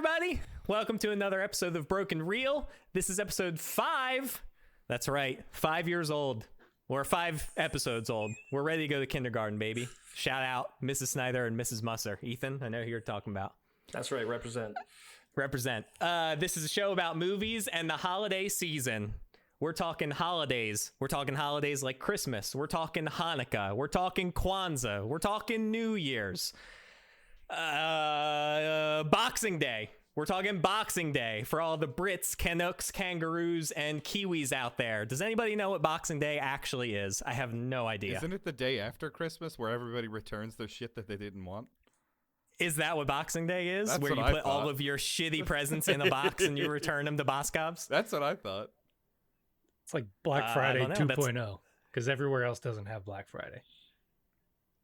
everybody. Welcome to another episode of Broken Reel. This is episode 5. That's right, 5 years old. We're 5 episodes old. We're ready to go to kindergarten, baby. Shout out Mrs. Snyder and Mrs. Musser. Ethan, I know who you're talking about. That's right, represent. This is a show about movies and the holiday season. We're talking holidays. We're talking holidays like Christmas. We're talking Hanukkah. We're talking Kwanzaa. We're talking New Year's. Boxing Day. We're talking Boxing Day for all the Brits, Canucks, Kangaroos, and Kiwis out there. Does anybody know what Boxing Day actually is? I have no idea. Isn't it the day after Christmas where everybody returns their shit that they didn't want? Is that what Boxing Day is? That's where you what I put thought. all of your shitty presents in a box and you return them to Boscov's? That's what I thought. It's like Black Friday I don't know. 2.0 because everywhere else doesn't have Black Friday.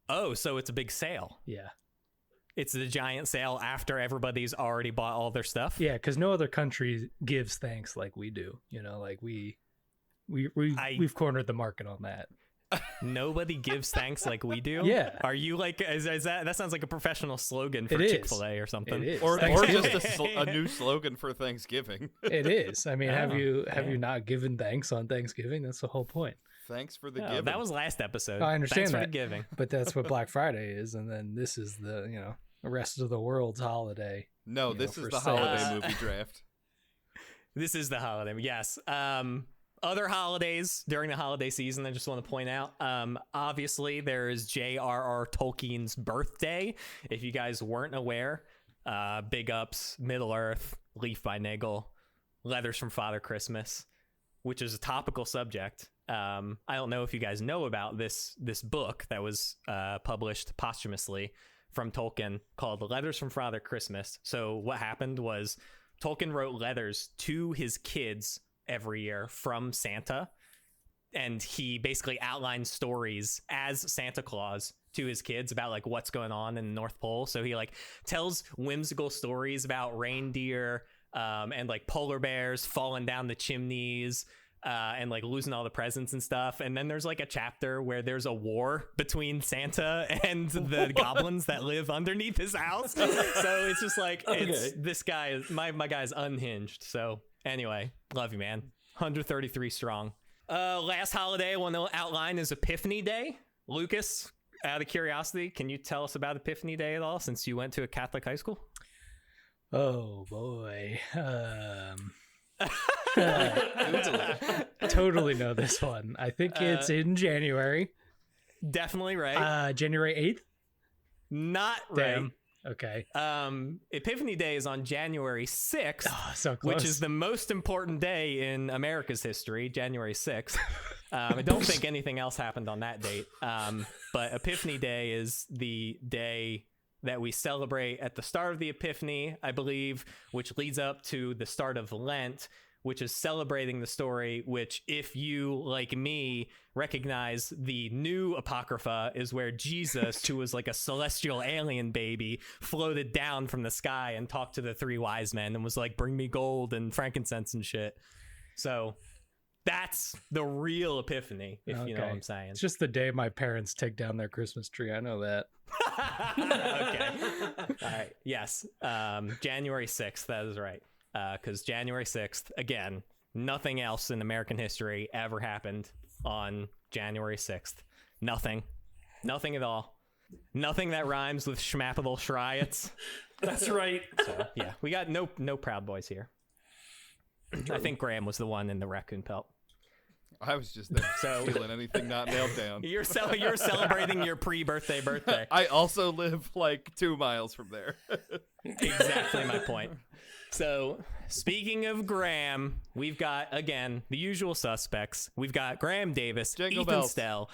Oh, so it's a big sale. Yeah. It's the giant sale after everybody's already bought all their stuff. Yeah, because no other country gives thanks like we do. You know, like we've cornered the market on that. Nobody gives thanks like we do. Yeah. Are you like? Is that sounds like a professional slogan for It is. Chick-fil-A or something? It is. Or Thanksgiving. just a new slogan for Thanksgiving. It is. I mean, have Oh, you yeah. not given thanks on Thanksgiving? That's the whole point. Thanks for the Oh, giving. that was last episode. I understand Thanks for that. the giving. But that's what Black Friday is, and then this is the rest of the world's holiday. No, this for is the sale. holiday movie draft. This is the holiday. Yes. Other holidays during the holiday season, I just want to point out, obviously there is J.R.R. Tolkien's birthday. If you guys weren't aware, big ups, Middle Earth, Leaf by Niggle, Letters from Father Christmas, which is a topical subject. I don't know if you guys know about this book that was published posthumously from Tolkien called Letters from Father Christmas. So what happened was Tolkien wrote letters to his kids every year from Santa, and he basically outlined stories as Santa Claus to his kids about like what's going on in the North Pole. So he like tells whimsical stories about reindeer and like polar bears falling down the chimneys and like losing all the presents and stuff. And then there's like a chapter where there's a war between Santa and the goblins that live underneath his house. So it's just like, it's this guy, my guy's unhinged. So anyway, love you, man. 133 strong. Last holiday I want to outline is Epiphany Day. Lucas, out of curiosity, can you tell us about Epiphany Day at all since you went to a Catholic high school? Oh boy. Totally know this one. I think it's in January. Definitely right. January 8th? Not right. Damn. Okay. Epiphany Day is on January 6th, Oh, so close. which is the most important day in America's history, January 6th. I don't think anything else happened on that date. But Epiphany Day is the day that we celebrate at the start of the Epiphany, I believe, which leads up to the start of Lent, which is celebrating the story, which, if you, like me, recognize the new Apocrypha, is where Jesus, who was like a celestial alien baby, floated down from the sky and talked to the 3 wise men and was like, bring me gold and frankincense and shit. So that's the real Epiphany, if you know what I'm saying. It's just the day my parents take down their Christmas tree. I know that. Okay. All right. Yes. January 6th. That is right. Because January 6th, again, nothing else in American history ever happened on January 6th. Nothing at all. Nothing that rhymes with schmapital shriots. That's right. So yeah, we got no Proud Boys here. I think Graham was the one in the raccoon pelt. I was just there stealing anything not nailed down. You're celebrating your pre-birthday birthday. I also live like 2 miles from there. Exactly my point. So, speaking of Graham, we've got, again, the usual suspects. We've got Graham Davis, Jingle Ethan bells. Stell,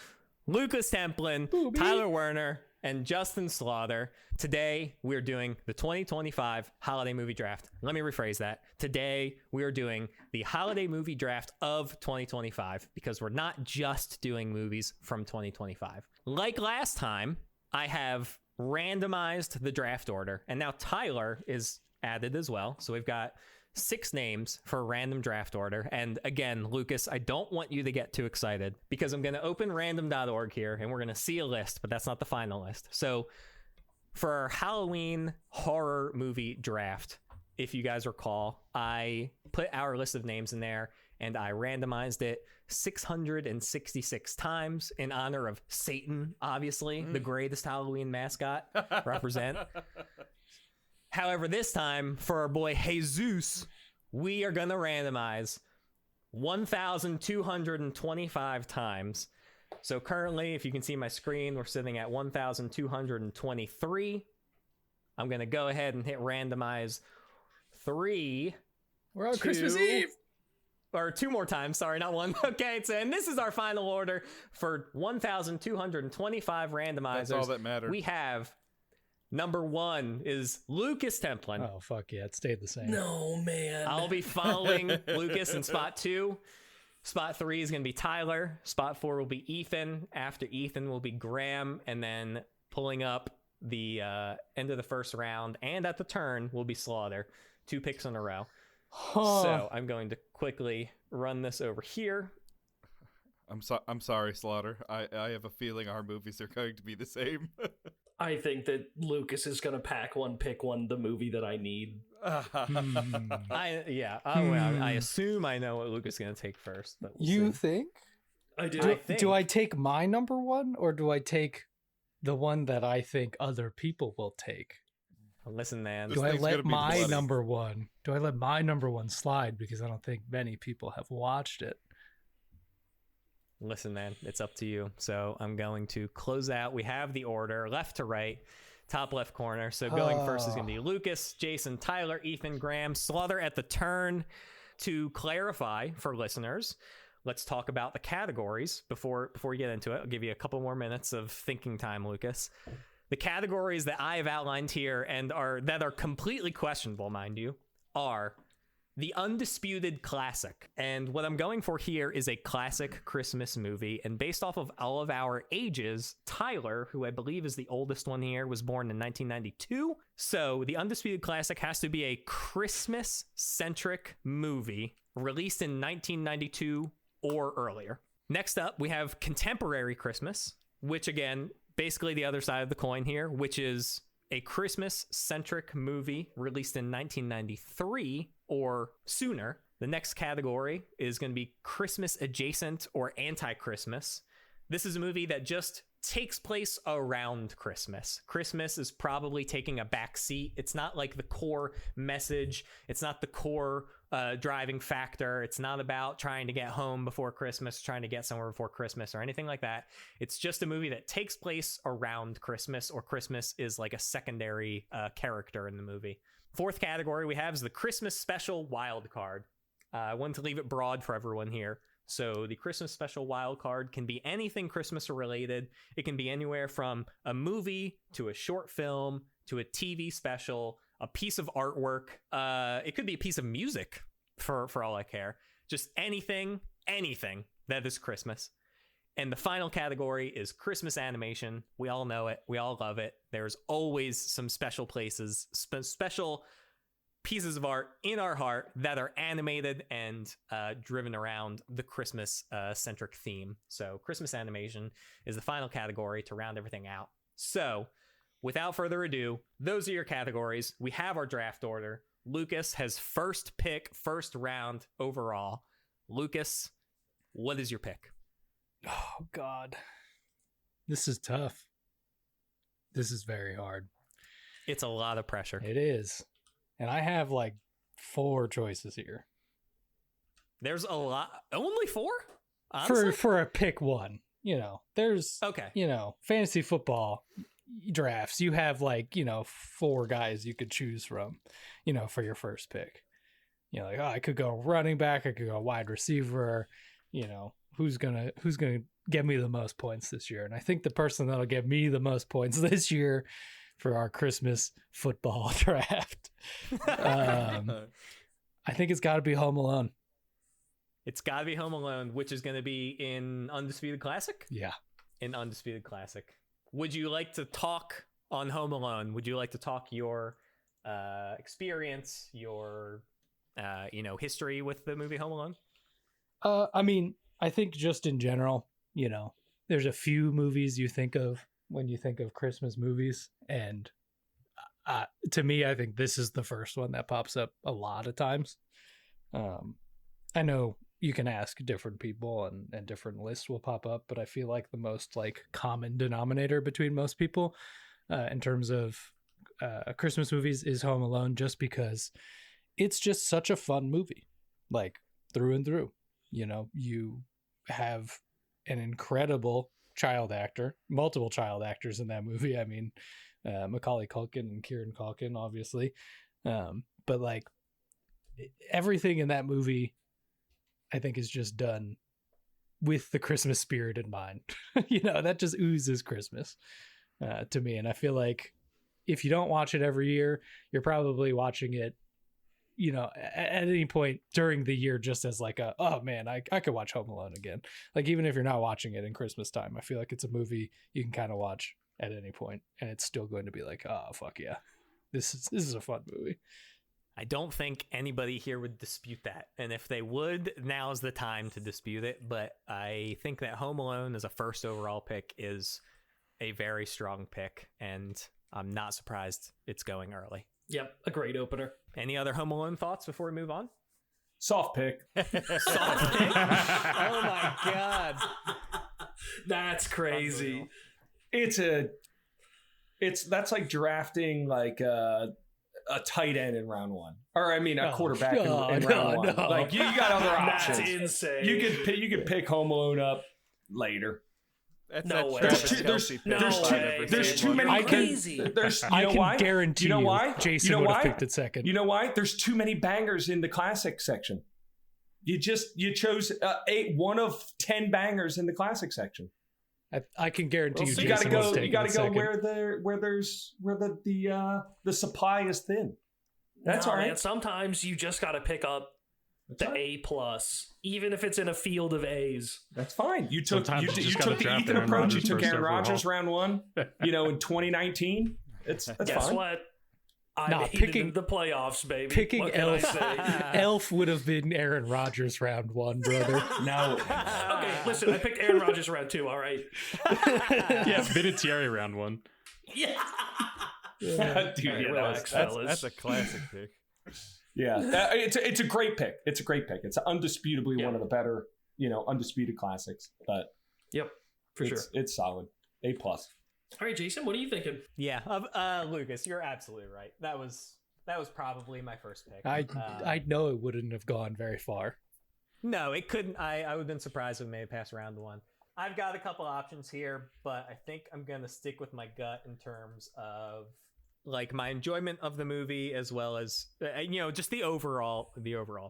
Lucas Templin, Tyler Werner, and Justin Slawter. Today, we're doing the 2025 Holiday Movie Draft. Let me rephrase that. Today, we are doing the Holiday Movie Draft of 2025 because we're not just doing movies from 2025. Like last time, I have randomized the draft order, and now Tyler is added as well. So we've got 6 names for a random draft order. And again, Lucas, I don't want you to get too excited because I'm going to open random.org here and we're going to see a list, but that's not the final list. So for our Halloween horror movie draft, if you guys recall, I put our list of names in there and I randomized it 666 times in honor of Satan, obviously, the greatest Halloween mascot represent. However, this time for our boy Jesus, we are going to randomize 1,225 times. So currently, if you can see my screen, we're sitting at 1,223. I'm going to go ahead and hit randomize 3. We're on 2, Christmas Eve. Or 2 more times. Sorry, not 1. Okay, and this is our final order for 1,225 randomizers. That's all that matters. We have number 1 is Lucas Templin. Oh, fuck yeah. It stayed the same. No, man. I'll be following Lucas in spot 2. Spot 3 is going to be Tyler. Spot 4 will be Ethan. After Ethan will be Graham. And then pulling up the end of the first round and at the turn will be Slawter. 2 picks in a row. So I'm going to quickly run this over here. I'm sorry, Slaughter. I have a feeling our movies are going to be the same. I think that Lucas is going to pick one, the movie that I need. I assume I know what Lucas is going to take first. But you think? I do. Do I take my number 1 or do I take the one that I think other people will take? Listen, man. Do I let my number 1? Do I let my number 1 slide because I don't think many people have watched it? Listen, man, it's up to you. So I'm going to close out. We have the order left to right, top left corner. So going first is going to be Lucas, Jason, Tyler, Ethan, Graham, Slaughter at the turn. To clarify for listeners, let's talk about the categories before we get into it. I'll give you a couple more minutes of thinking time, Lucas. The categories that I have outlined here and that are completely questionable, mind you, are the Undisputed Classic. And what I'm going for here is a classic Christmas movie. And based off of all of our ages, Tyler, who I believe is the oldest one here, was born in 1992. So the Undisputed Classic has to be a Christmas-centric movie released in 1992 or earlier. Next up, we have Contemporary Christmas, which again, basically the other side of the coin here, which is a Christmas-centric movie released in 1993 or sooner. The next category is going to be Christmas adjacent or anti-Christmas. This is a movie that just takes place around Christmas. Christmas is probably taking a back seat. It's not like the core message. It's not the core driving factor. It's not about trying to get home before Christmas, trying to get somewhere before Christmas or anything like that. It's just a movie that takes place around Christmas, or Christmas is like a secondary character in the movie. Fourth category we have is the Christmas special Wildcard. I wanted to leave it broad for everyone here. So the Christmas special Wildcard can be anything Christmas related. It can be anywhere from a movie to a short film to a TV special, a piece of artwork. It could be a piece of music for all I care. Just anything that is Christmas. And the final category is Christmas animation. We all know it. We all love it. There's always some special places, special pieces of art in our heart that are animated and driven around the Christmas centric theme. So Christmas animation is the final category to round everything out. So without further ado, those are your categories. We have our draft order. Lucas has first pick, first round overall. Lucas, what is your pick? Oh, God. This is tough. This is very hard. It's a lot of pressure. It is. And I have like 4 choices here. There's a lot. Only 4? Honestly? For a pick 1. You know, there's, okay. You know, fantasy football drafts. You have like, you know, 4 guys you could choose from, you know, for your first pick. You know, like, I could go running back. I could go wide receiver. You know, who's gonna get me the most points this year? And I think the person that'll get me the most points this year for our Christmas football draft, I think it's got to be Home Alone. It's got to be Home Alone, which is going to be in Undisputed Classic? Yeah. In Undisputed Classic. Would you like to talk on Home Alone? Would you like to talk your experience, your history with the movie Home Alone? I mean, I think just in general, you know, there's a few movies you think of when you think of Christmas movies, and To me, I think this is the first one that pops up a lot of times. I know you can ask different people and different lists will pop up, but I feel like the most like common denominator between most people in terms of Christmas movies is Home Alone, just because it's just such a fun movie, like through and through. You know, you have an incredible child actor, multiple child actors in that movie. I mean, Macaulay Culkin and Kieran Culkin, obviously. But like everything in that movie, I think, is just done with the Christmas spirit in mind. You know, that just oozes Christmas to me. And I feel like if you don't watch it every year, you're probably watching it, you know, at any point during the year, just as like oh man, I could watch Home Alone again. Like, even if you're not watching it in Christmas time, I feel like it's a movie you can kind of watch at any point and it's still going to be like, oh fuck yeah, this is a fun movie. I don't think anybody here would dispute that. And if they would, now's the time to dispute it. But I think that Home Alone as a first overall pick is a very strong pick, and I'm not surprised it's going early. Yep, a great opener. Any other Home Alone thoughts before we move on? Soft pick. Soft pick? Oh my God. That's crazy. That's like drafting like a tight end in round one, or I mean a quarterback in round one. No. Like you got other options. That's insane. You could pick Home Alone up later. That's No that way. Travis There's Kelce no pick way. I've There's ever too seen. many. I can- Crazy. There's, you I know can why? guarantee you know why? Jason you know would why? have picked it second. You know why? There's too many bangers in the classic section. You chose one of 10 bangers in the classic section. I can guarantee Well, you, so You Jason gotta was go. taking You gotta it go second. where the supply is thin. That's Nah, all right. Man, sometimes you just got to pick up That's the all right. A plus, even if it's in a field of A's. That's fine. You took Sometimes you you just took gotta the draft Ethan Aaron approach. You Rodgers took first Aaron overall. Rodgers round one. You know, in 2019. That's Guess fine. what? I Nah, made picking- it in the playoffs, baby. Picking What can I Elf, say? Elf would have been Aaron Rodgers round one, brother. No. Okay, listen, I picked Aaron Rodgers round two, all right? Yeah, Vinatieri round one. Yeah. Dude, yeah, Relax, that's fellas. That's a classic pick. yeah. It's a great pick. It's a great pick. It's undisputably Yeah. one of the better, undisputed classics. But Yep, for sure. it's solid. A plus. All right, Jason, what are you thinking? Yeah, Lucas, you're absolutely right. That was probably my first pick. I know it wouldn't have gone very far. No, it couldn't. I would have been surprised if it made it past round one. I've got a couple options here, but I think I'm gonna stick with my gut in terms of like my enjoyment of the movie, as well as just the overall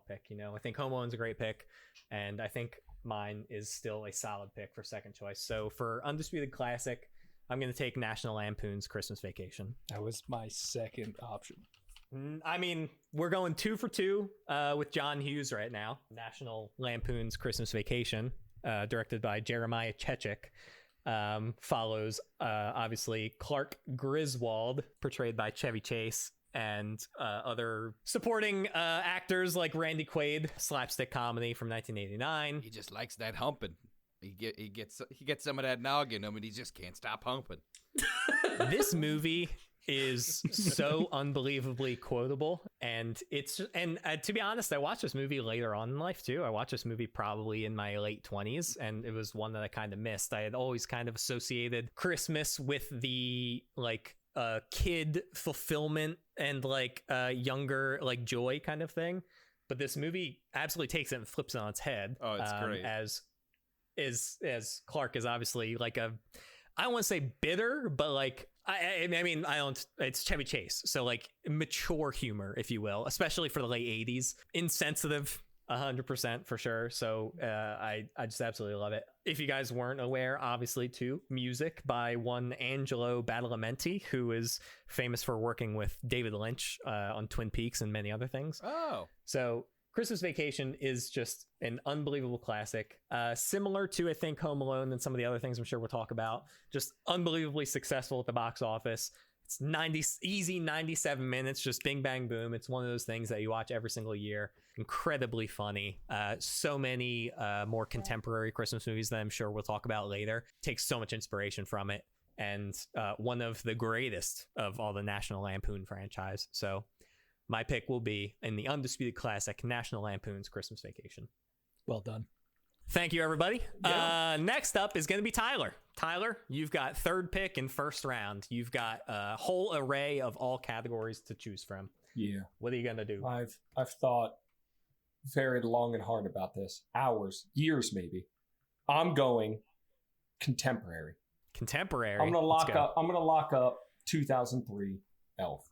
pick. I think Home Alone's a great pick, and I think mine is still a solid pick for second choice. So for Undisputed Classic, I'm going to take National Lampoon's Christmas Vacation. That was my second option. I mean, we're going 2 for 2 with John Hughes right now. National Lampoon's Christmas Vacation, directed by Jeremiah Chechik, follows obviously Clark Griswold, portrayed by Chevy Chase, and other supporting actors like Randy Quaid, slapstick comedy from 1989. He just likes that humping. He gets some of that nog in him, and he just can't stop humping. This movie is so unbelievably quotable, and to be honest, I watched this movie later on in life too. I watched this movie probably in my late 20s, and it was one that I kind of missed. I had always kind of associated Christmas with the like kid fulfillment and like younger like joy kind of thing, but this movie absolutely takes it and flips it on its head. Oh, it's great. As Clark is obviously like I don't want to say bitter, but like I mean I don't. It's Chevy Chase, so like mature humor, if you will, especially for the late 80s. Insensitive, 100% for sure. So I just absolutely love it. If you guys weren't aware, obviously too, music by one Angelo Badalamenti, who is famous for working with David Lynch on Twin Peaks and many other things. Oh, So Christmas Vacation is just an unbelievable classic, similar to, I think, Home Alone and some of the other things I'm sure we'll talk about. Just unbelievably successful at the box office. It's 97 minutes, just bing, bang, boom. It's one of those things that you watch every single year. Incredibly funny. So many more contemporary Christmas movies that I'm sure we'll talk about later. Takes so much inspiration from it. and one of the greatest of all the National Lampoon franchise. So my pick will be in the Undisputed Classic, National Lampoon's Christmas Vacation. Well done. Thank you, everybody. Yeah. Next up is going to be Tyler. Tyler, you've got third pick in first round. You've got a whole array of all categories to choose from. Yeah. What are you going to do? I've thought very long and hard about this. Hours, years maybe. I'm going contemporary. Contemporary. I'm gonna Let's go. lock up 2003 Elf.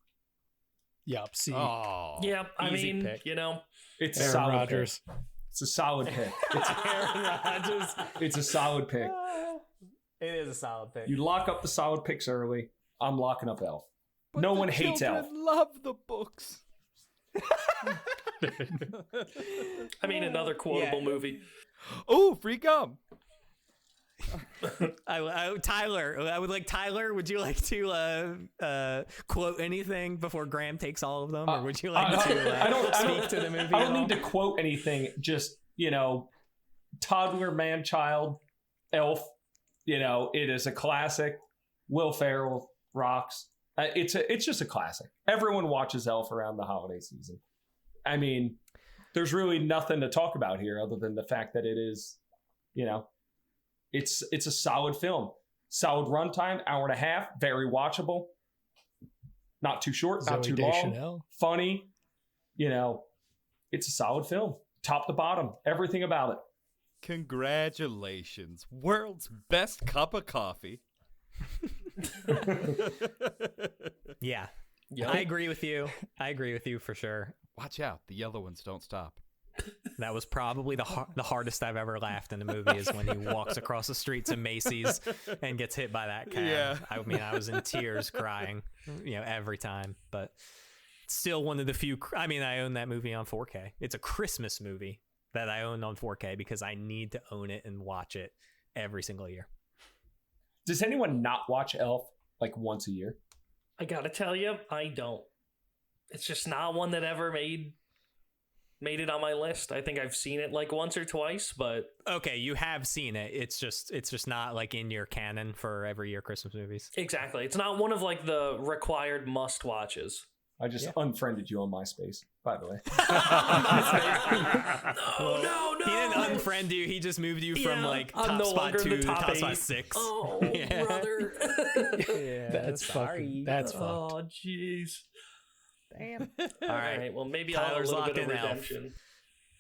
Yup. See, Oh, Yeah, I Easy mean, pick. you know, It's a Aaron solid Rodgers. pick. It's a solid pick. It's Aaron Rodgers. it's a solid pick. It is a solid pick. You lock up the solid picks early. I'm locking up Elf. but No the one hates children Elf. Love the books. I mean, another quotable movie. Oh, free gum. Tyler, I would like Tyler. Would you like to quote anything before Graham takes all of them, or would you like to speak to the movie? I at don't all? need to quote anything. Just, toddler, man, child, Elf. It is a classic. Will Ferrell rocks. It's just a classic. Everyone watches Elf around the holiday season. I mean, there's really nothing to talk about here other than the fact that it is, it's a solid film. Solid runtime, hour and a half, very watchable. Not too short, not too long. Deschanel. Funny. It's a solid film. Top to bottom, everything about it. Congratulations, world's best cup of coffee. Yeah, Yep. I agree with you. I agree with you for sure. Watch out, the yellow ones don't stop. That was probably the hardest I've ever laughed in a movie is when he walks across the streets of Macy's and gets hit by that cab. Yeah. I mean, I was in tears crying, every time. But still one of the few. I mean, I own that movie on 4K. It's a Christmas movie that I own on 4K because I need to own it and watch it every single year. Does anyone not watch Elf like once a year? I gotta tell you, I don't. It's just not one that ever made it on my list. I think I've seen it like once or twice, but Okay, you have seen it. It's just not like in your canon for every year Christmas movies. exactly. It's not one of like the required must watches. I just unfriended you on MySpace, by the way. No. He didn't unfriend you. He just moved you from Yeah, like I'm top no spot longer in 2 the to top top spot 8. 6. Oh, Yeah. brother. Yeah, That's fucking. That's fucked. Oh, jeez. damn. All right. Well, maybe I'll have a Tyler's little bit of locked in Elf. redemption.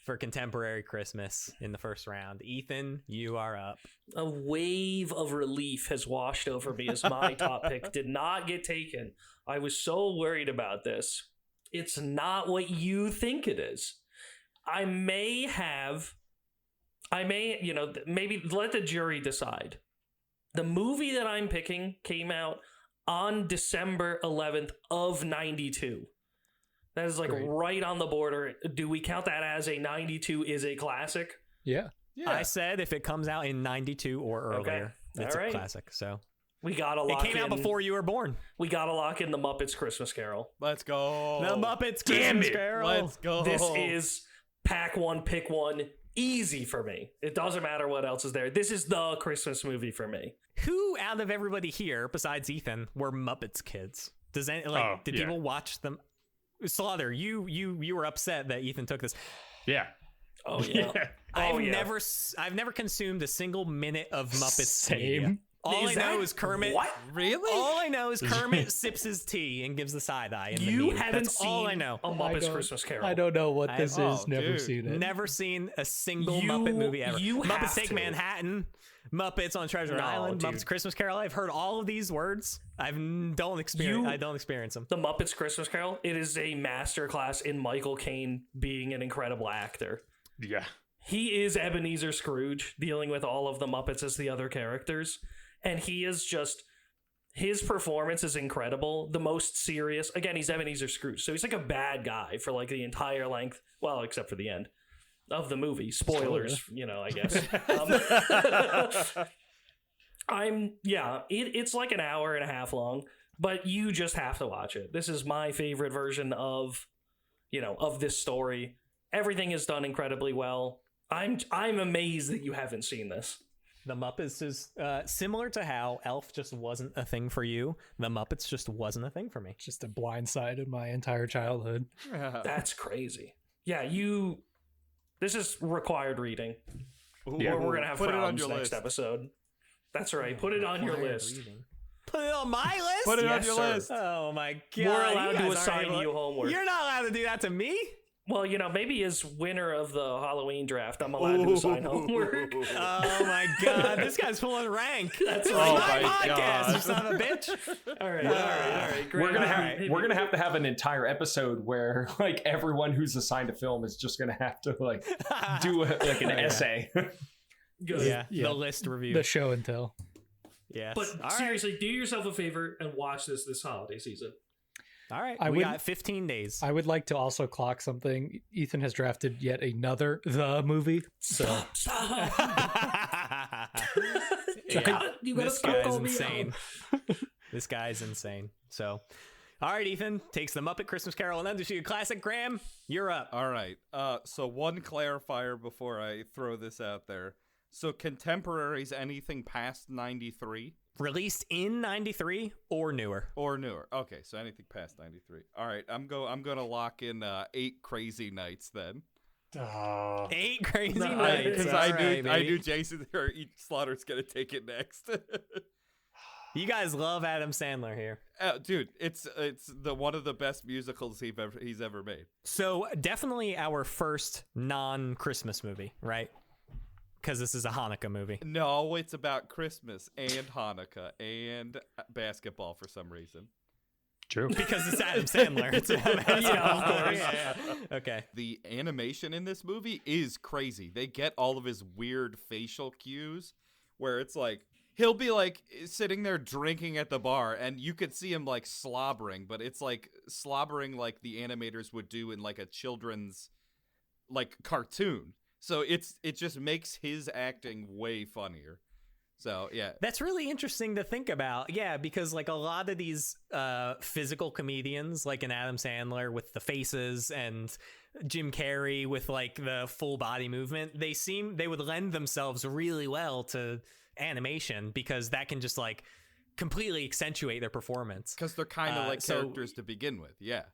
For contemporary Christmas in the first round. Ethan, you are up. A wave of relief has washed over me as my top pick did not get taken. I was so worried about this. It's not what you think it is. Maybe let the jury decide. The movie that I'm picking came out on December 11th of 92. That is like Great. right on the border. Do we count that as a 92 is a classic? Yeah. Yeah. I said if it comes out in 92 or earlier, it's All right. a classic. So We gotta it lock came out before you were born. We gotta lock in the Muppets Christmas Carol. Let's go. The Muppets Damn Christmas it. Carol. Let's go. This is pack one, pick one, easy for me. It doesn't matter what else is there. This is the Christmas movie for me. Who out of everybody here besides Ethan were Muppets kids? Did people watch them? Slawter, you were upset that Ethan took this. Yeah. Oh yeah. I've never consumed a single minute of Muppets Same. media. All Is I know that- is Kermit. What? Really? All I know is Kermit sips his tea and gives the side eye. In the You meme. haven't That's seen all I know. a Muppets Christmas Carol. I don't know what I- this oh, is. Never dude. seen it. Never seen a single You- Muppet movie ever. you Muppets have Take to. Manhattan, Muppets on Treasure No, Island, dude. Muppets Christmas Carol. I've heard all of these words. I don't experience them. The Muppets Christmas Carol, it is a masterclass in Michael Caine being an incredible actor. Yeah. He is Ebenezer Scrooge dealing with all of the Muppets as the other characters. And he is just, his performance is incredible. The most serious, again, he's Ebenezer Scrooge. So he's like a bad guy for like the entire length, well, except for the end of the movie. Spoilers, I guess. It's like an hour and a half long, but you just have to watch it. This is my favorite version of this story. Everything is done incredibly well. I'm amazed that you haven't seen this. The Muppets is similar to how Elf just wasn't a thing for you. The Muppets just wasn't a thing for me. Just a blind in my entire childhood. That's crazy. Yeah, this is required reading. Ooh, Or we're gonna have put it on problems your next list. episode. That's right. Put it on your Required list. reading. Put it on my list? Put it on Yes, your sir. list. Oh my god. We're you allowed guys to aren't assign able- you homework. You're not allowed to do that to me. Well, maybe as winner of the Halloween draft, I'm allowed to assign homework. Oh my god, this guy's pulling rank. That's Oh my my podcast, God. you son of a bitch. All right. Great. We're gonna All right. have to have an entire episode where like everyone who's assigned a film is just gonna have to like do an essay. Good. Yeah, Yeah. the list review. The show and tell. Yes. But All right. seriously, do yourself a favor and watch this holiday season. All right. I We would- got 15 days. I would like to also clock something. Ethan has drafted yet another The movie. So Stop. Yeah, You gotta this stop guy's calling me insane. out. This guy's insane. So, all right, Ethan takes the Muppet Christmas Carol and Undisputed Classic. Graham, you're up. All right. So one clarifier before I throw this out there. So contemporaries, anything past 93 Released in 93 or newer. or newer. Okay, so anything past 93. All right, I'm gonna lock in 8 Crazy Nights then. 8 crazy No, nights. Because All I right, knew Jason or Slaughter's gonna take it next. You guys love Adam Sandler here. Dude, it's the one of the best musicals he's ever made. So definitely our first non-Christmas movie, right? Because this is a Hanukkah movie. No, it's about Christmas and Hanukkah and basketball for some reason. True. Because it's Adam Sandler. It's Adam Sandler. of course. Yeah. Okay. The animation in this movie is crazy. They get all of his weird facial cues where it's like he'll be like sitting there drinking at the bar and you could see him like slobbering, but it's like slobbering like the animators would do in like a children's like cartoon. So it just makes his acting way funnier. So yeah. That's really interesting to think about. Yeah, because like a lot of these physical comedians, like an Adam Sandler with the faces and Jim Carrey with like the full body movement, they would lend themselves really well to animation because that can just like completely accentuate their performance. Because they're kind of like so- characters to begin with. Yeah.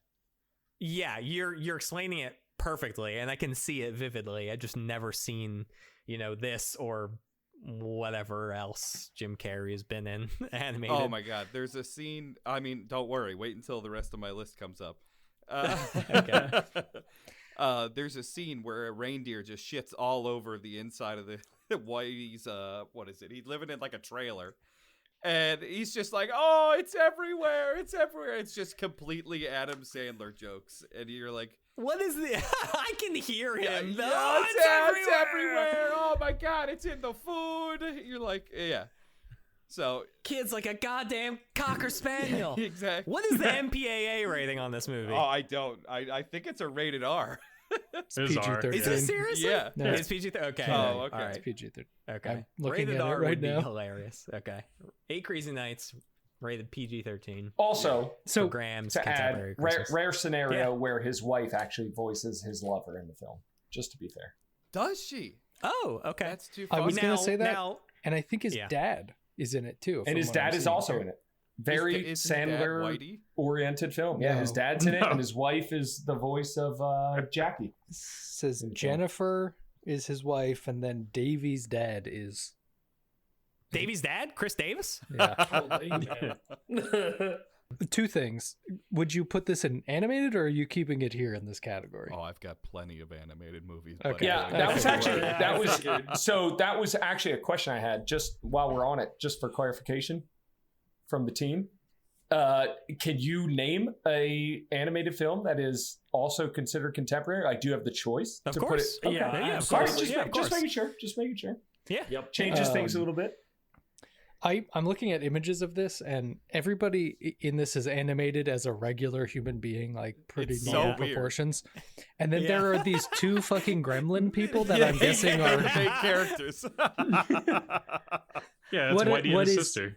Yeah, you're explaining it perfectly, and I can see it vividly. I just never seen, this or whatever else Jim Carrey has been in animated. Oh my God. There's a scene. I mean, don't worry. Wait until the rest of my list comes up. Okay. There's a scene where a reindeer just shits all over the inside of the Whitey's, what is it? He's living in like a trailer. And he's just like, oh, it's everywhere. It's everywhere. It's just completely Adam Sandler jokes. And you're like, What is the? I can hear him. yeah, though. it's everywhere. Oh my God, it's in the food. You're like, yeah. So Kid's like a goddamn cocker spaniel. exactly. What is the MPAA rating on this movie? Oh, I don't. I think it's a rated R. It's bizarre. PG-13. Is it seriously? Yeah. No. It's PG. Okay. Oh, okay. All It's right. PG-13. Okay. I'm looking Rated at it R right would now. be hilarious. Okay. 8 Crazy Nights. Rated PG-13. Also, So So Graham's to add, contemporary rare, Christmas. rare scenario Yeah. where his wife actually voices his lover in the film. Just to be fair. Does she? Oh, okay. That's too I funny. was gonna Now- say that. Now, and I think his Yeah. dad is in it too. And his dad is also in it. Very Is his dad Sandler Whitey? oriented film. Yeah, his No. dad's in it, No. and his wife is the voice of Jackie. Says In the film. Jennifer is his wife, and then Davy's dad is. Davy's dad, Chris Davis. Yeah. Holy man. Two things. Would you put this in animated, or are you keeping it here in this category? Oh, I've got plenty of animated movies. Okay. buddy. Yeah, that was Okay. actually Yeah, that I was figured. so that was actually a question I had just while we're on it, just for clarification from the team. Can you name a animated film that is also considered contemporary? Like, do you have the choice Of to course. put it? Yeah, Okay. yeah, of absolutely. All right, course. just, Yeah, of just course. making sure. Just making sure. Yep. Changes things a little bit. I'm looking at images of this, and everybody in this is animated as a regular human being, like pretty It's so normal weird. proportions. And then Yeah. there are these two fucking gremlin people that Yeah, I'm guessing yeah, are. main characters. Yeah, that's What- Whitey what and his is- sister.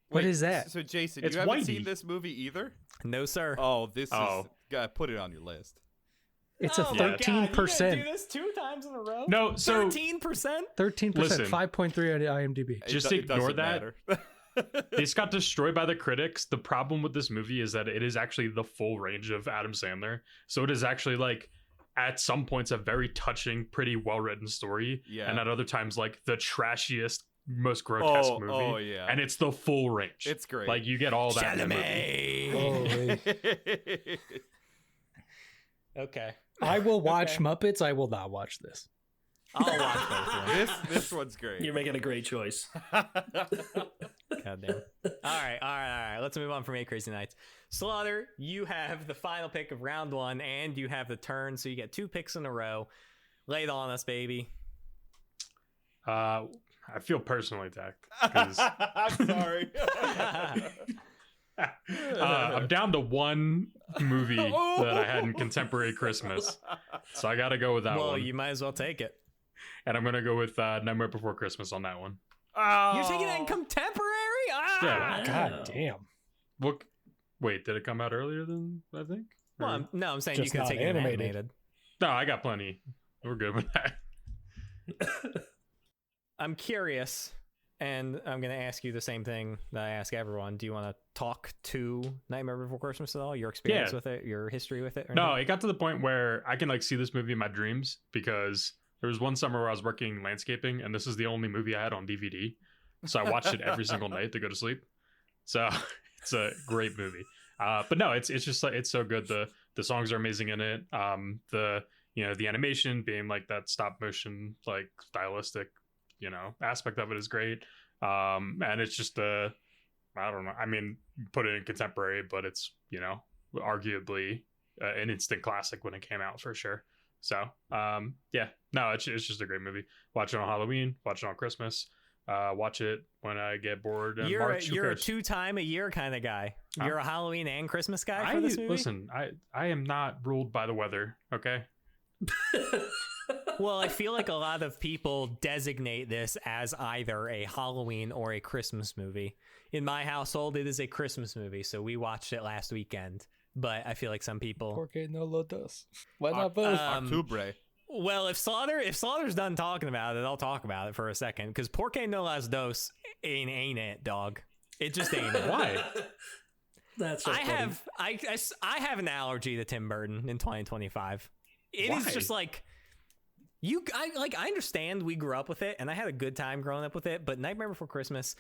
What Wait, is that? So Jason, It's you haven't Whitey. seen this movie either? No, sir. Oh, this Oh. is. Gotta put it on your list. It's a Oh my God, you gonna 13%. do this 2 times in a row? No, so 13%. 13%, Listen. 5.3 on IMDb. Just It ignore doesn't that. matter. This got destroyed by the critics. The problem with this movie is that it is actually the full range of Adam Sandler. So it is actually like at some points a very touching, pretty well written story. Yeah. And at other times like the trashiest, most grotesque movie. Oh yeah. And it's the full range. It's great. Like you get all that in the movie. Holy. Okay. I will watch Okay. Muppets. I will not watch this. I'll watch both of them. this one's great. You're making a great choice. Goddamn. All right. Let's move on from 8 Crazy Nights. Slaughter, you have the final pick of round 1, and you have the turn, so you get 2 picks in a row. Lay it on us, baby. I feel personally attacked. 'Cause, I'm sorry. I'm down to one movie that I had in contemporary Christmas. So I got to go with that Well, one. you might as well take it. And I'm going to go with Nightmare Before Christmas on that one. You're taking that in contemporary? Ah! Yeah. God damn. What? Wait, did it come out earlier than I think? Well, Or- I'm saying Just you could not take it animated. animated. No, I got plenty. We're good with that. I'm curious, and I'm going to ask you the same thing that I ask everyone. Do you want to talk to Nightmare Before Christmas at all? Your experience Yeah. with it? Your history with it? Or No, anything? it got to the point where I can like see this movie in my dreams because there was one summer where I was working landscaping and this is the only movie I had on DVD. So I watched it every single night to go to sleep. So it's a great movie. But no, it's just like it's so good. The songs are amazing in it. The animation being like that stop motion like stylistic, aspect of it is great. And it's just I don't know. I mean, put it in contemporary, but it's arguably an instant classic when it came out for sure. So it's just a great movie. Watch it on Halloween. Watch it on Christmas. Watch it when I get bored in March. Who You're a cares? 2-time-a-year kind of guy. Huh? You're a Halloween and Christmas guy for this movie? Listen, I am not ruled by the weather. Okay. Well, I feel like a lot of people designate this as either a Halloween or a Christmas movie. In my household, it is a Christmas movie, so we watched it last weekend. But I feel like some people... Porque no lo dos. Why not both? Octubre. Well, if Slaughter's done talking about it, I'll talk about it for a second. Because Porque no las dos ain't it, dog. It just ain't it. Why? That's so I funny. have an allergy to Tim Burton in 2025. It Why? is just like I understand we grew up with it and I had a good time growing up with it, but Nightmare Before Christmas,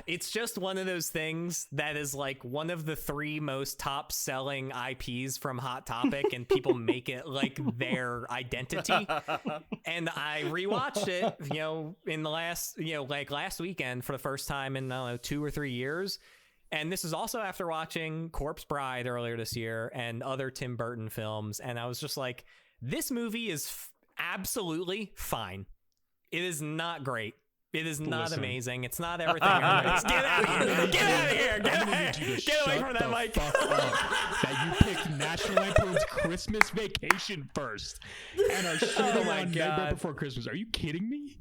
it's just one of those things that is like one of the 3 most top selling IPs from Hot Topic and people make it like their identity. And I rewatched it, in the last, last weekend for the first time in, I don't know, 2 or 3 years. And this is also after watching Corpse Bride earlier this year and other Tim Burton films. And I was just like, this movie is absolutely fine. It is not great. It is not Listen. amazing. It's not everything. Get out of here. Get out of here. Get away from that mic. That you picked National Lampoon's Christmas Vacation first and are shitting my on God. Nightmare Before Christmas. Are you kidding me?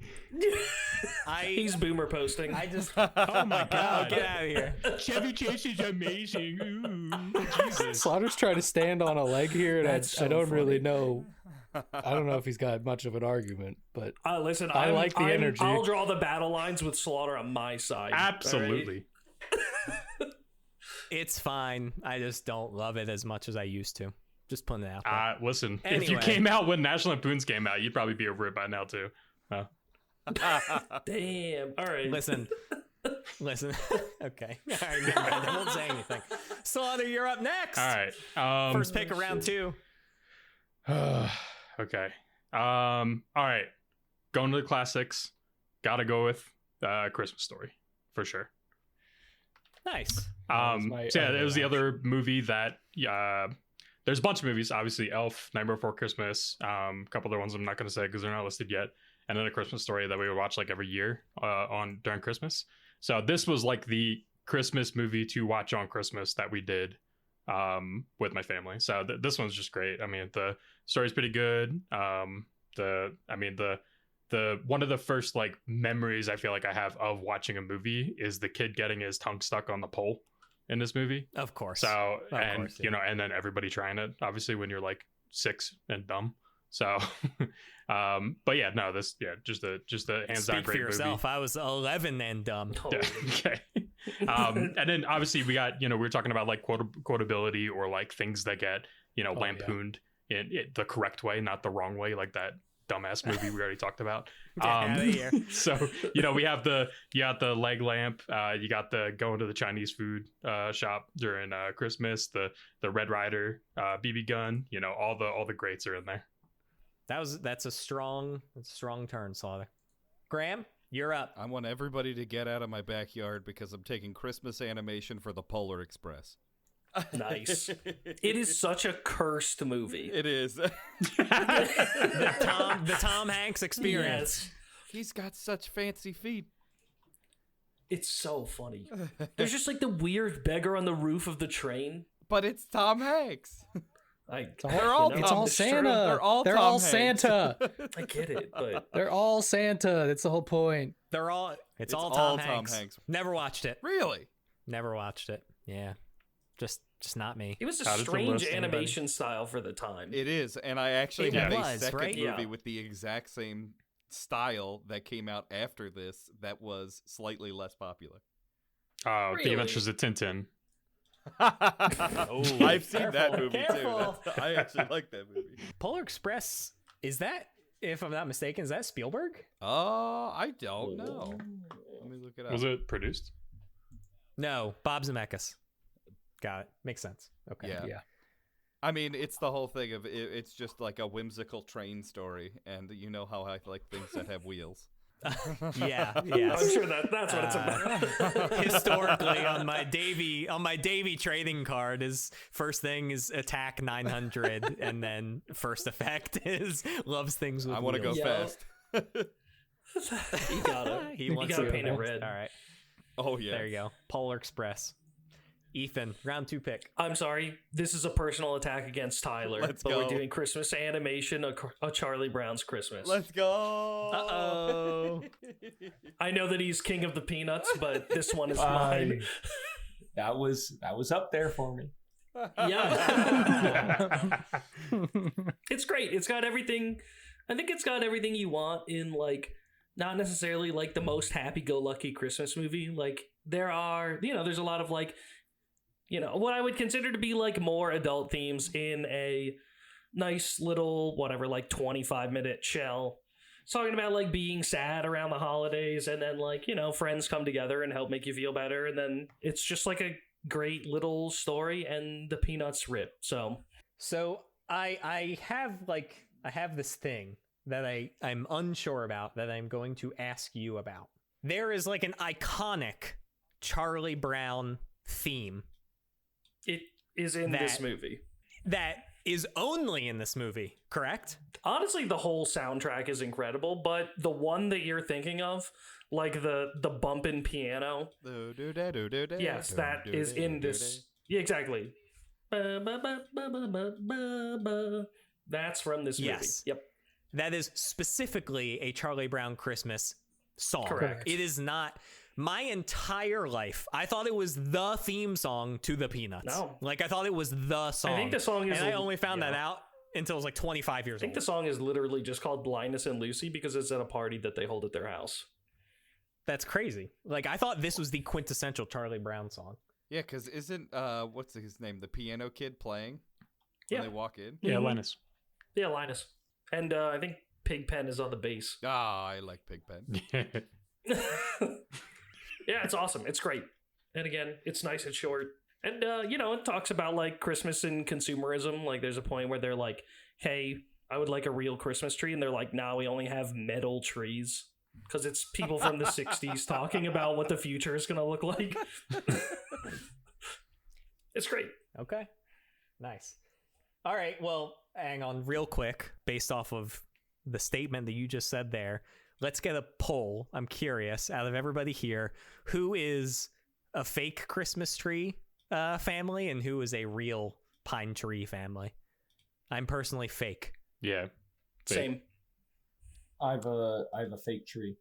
He's boomer posting. I just, Oh my god. get out of here. Chevy Chase is amazing. Ooh, Jesus. Slaughter's trying to stand on a leg here, and That's so I don't really funny. know. I don't know if he's got much of an argument, but Listen, I like the energy. I'll draw the battle lines with Slaughter on my side. all right? Absolutely. It's fine. I just don't love it as much as I used to. Just putting it out there. Listen, if you Anyway. came out when National Lampoon's came out, you'd probably be over it by now too. Damn. All right. Listen. Okay. All right, never mind. I won't say anything. Slaughter, you're up next. All right. First pick of round 2. Okay. All right. Going to the classics. Gotta go with Christmas Story for sure. Nice. my It was the other other movie that there's a bunch of movies. Obviously, Elf, Nightmare Before Christmas. A couple other ones I'm not going to say because they're not listed yet. And then A Christmas Story that we would watch like every year during Christmas. So this was like the Christmas movie to watch on Christmas that we did with my family. So this one's just great. I mean, the story's pretty good. The one of the first like memories I feel like I have of watching a movie is the kid getting his tongue stuck on the pole in this movie. Of course. So Of and course, yeah. and then everybody trying it obviously when you're like 6 and dumb. So, but yeah, no, this just a hands down Speak for great yourself. movie. I was 11 and dumb. Yeah, okay. And then obviously we got, we were talking about like quotability or like things that get, lampooned in the correct way, not the wrong way, like that dumbass movie we already talked about. Get outta here. So, we have you got the leg lamp, you got the going to the Chinese food shop during Christmas, the Red Ryder BB gun, all the greats are in there. That's a strong turn, Slawter. Graham, you're up. I want everybody to get out of my backyard because I'm taking Christmas animation for the Polar Express. Nice. It is such a cursed movie. It is. The Tom Hanks experience. Yes. He's got such fancy feet. It's so funny. There's just like the weird beggar on the roof of the train. But it's Tom Hanks. They're all Santa. They're all They're Tom all Hanks. Santa. I get it, but They're all Santa. That's the whole point. It's all Tom Hanks. Hanks. Never watched it. Really? Never watched it. Yeah. Just not me. it was a How does the strange list, animation style for the time. It is. And I actually It have a was, second right? movie Yeah. with the exact same style that came out after this that was slightly less popular. Really? The Adventures of Tintin. I've seen that Careful, movie careful. too. I actually like that movie. Polar Express, is that, if I'm not mistaken, is that Spielberg? I don't know. Let me look it up. Was it produced? No, Bob Zemeckis. Got it. Makes sense. Okay. Yeah. I mean, it's the whole thing of it's just like a whimsical train story, and you know how I like things that have wheels. Yeah. I'm Yes. sure that's what it's about. Historically, on my Davy trading card, his first thing is attack 900, and then first effect is loves things with I want to go wheels. Yeah. fast. You gotta. He You wants gotta to paint it red. All right. Oh yeah. There you go. Polar Express. Ethan, round 2 pick. I'm sorry. This is a personal attack against Tyler. Let's but go. we're doing Christmas animation, a Charlie Brown's Christmas. Let's go. Uh-oh. I know that he's king of the peanuts, but this one is mine. That was up there for me. Yeah. It's great. It's got everything. I think it's got everything you want in, like, not necessarily like the most happy-go-lucky Christmas movie. Like, there's a lot of, like, what I would consider to be like more adult themes in a nice little, whatever, like 25-minute shell. It's talking about like being sad around the holidays, and then like, friends come together and help make you feel better. And then it's just like a great little story, and the peanuts rip. So I have this thing that I'm unsure about that I'm going to ask you about. There is like an iconic Charlie Brown theme. it is in this movie. That is only in this movie, correct? Honestly, the whole soundtrack is incredible, but the one that you're thinking of, like the bumpin' piano, yes, that is in this. Yeah, exactly. That's from this movie. Yes. Yep. That is specifically a Charlie Brown Christmas song. Correct. It is not. My entire life, I thought it was the theme song to the Peanuts. No. Like, I thought it was the song. I think the song is. And I only found that out until I was like 25 years I think old. the song is literally just called Linus and Lucy because it's at a party that they hold at their house. That's crazy. Like, I thought this was the quintessential Charlie Brown song. Yeah, because isn't what's his name, the piano kid playing when Yeah. they walk in? Yeah, Mhm. Linus. Yeah, Linus. And I think Pigpen is on the bass. Ah, I like Pigpen. Yeah, it's awesome. It's great. And again, it's nice and short. And, it talks about, like, Christmas and consumerism. Like, there's a point where they're like, hey, I would like a real Christmas tree. And they're like, nah, we only have metal trees. Because it's people from the 60s talking about what the future is going to look like. It's great. Okay. Nice. All right. Well, hang on real quick. Based off of the statement that you just said there, let's get a poll. I'm curious, out of everybody here, who is a fake Christmas tree family and who is a real pine tree family? I'm personally fake. Yeah. Fake. Same. I have a fake tree.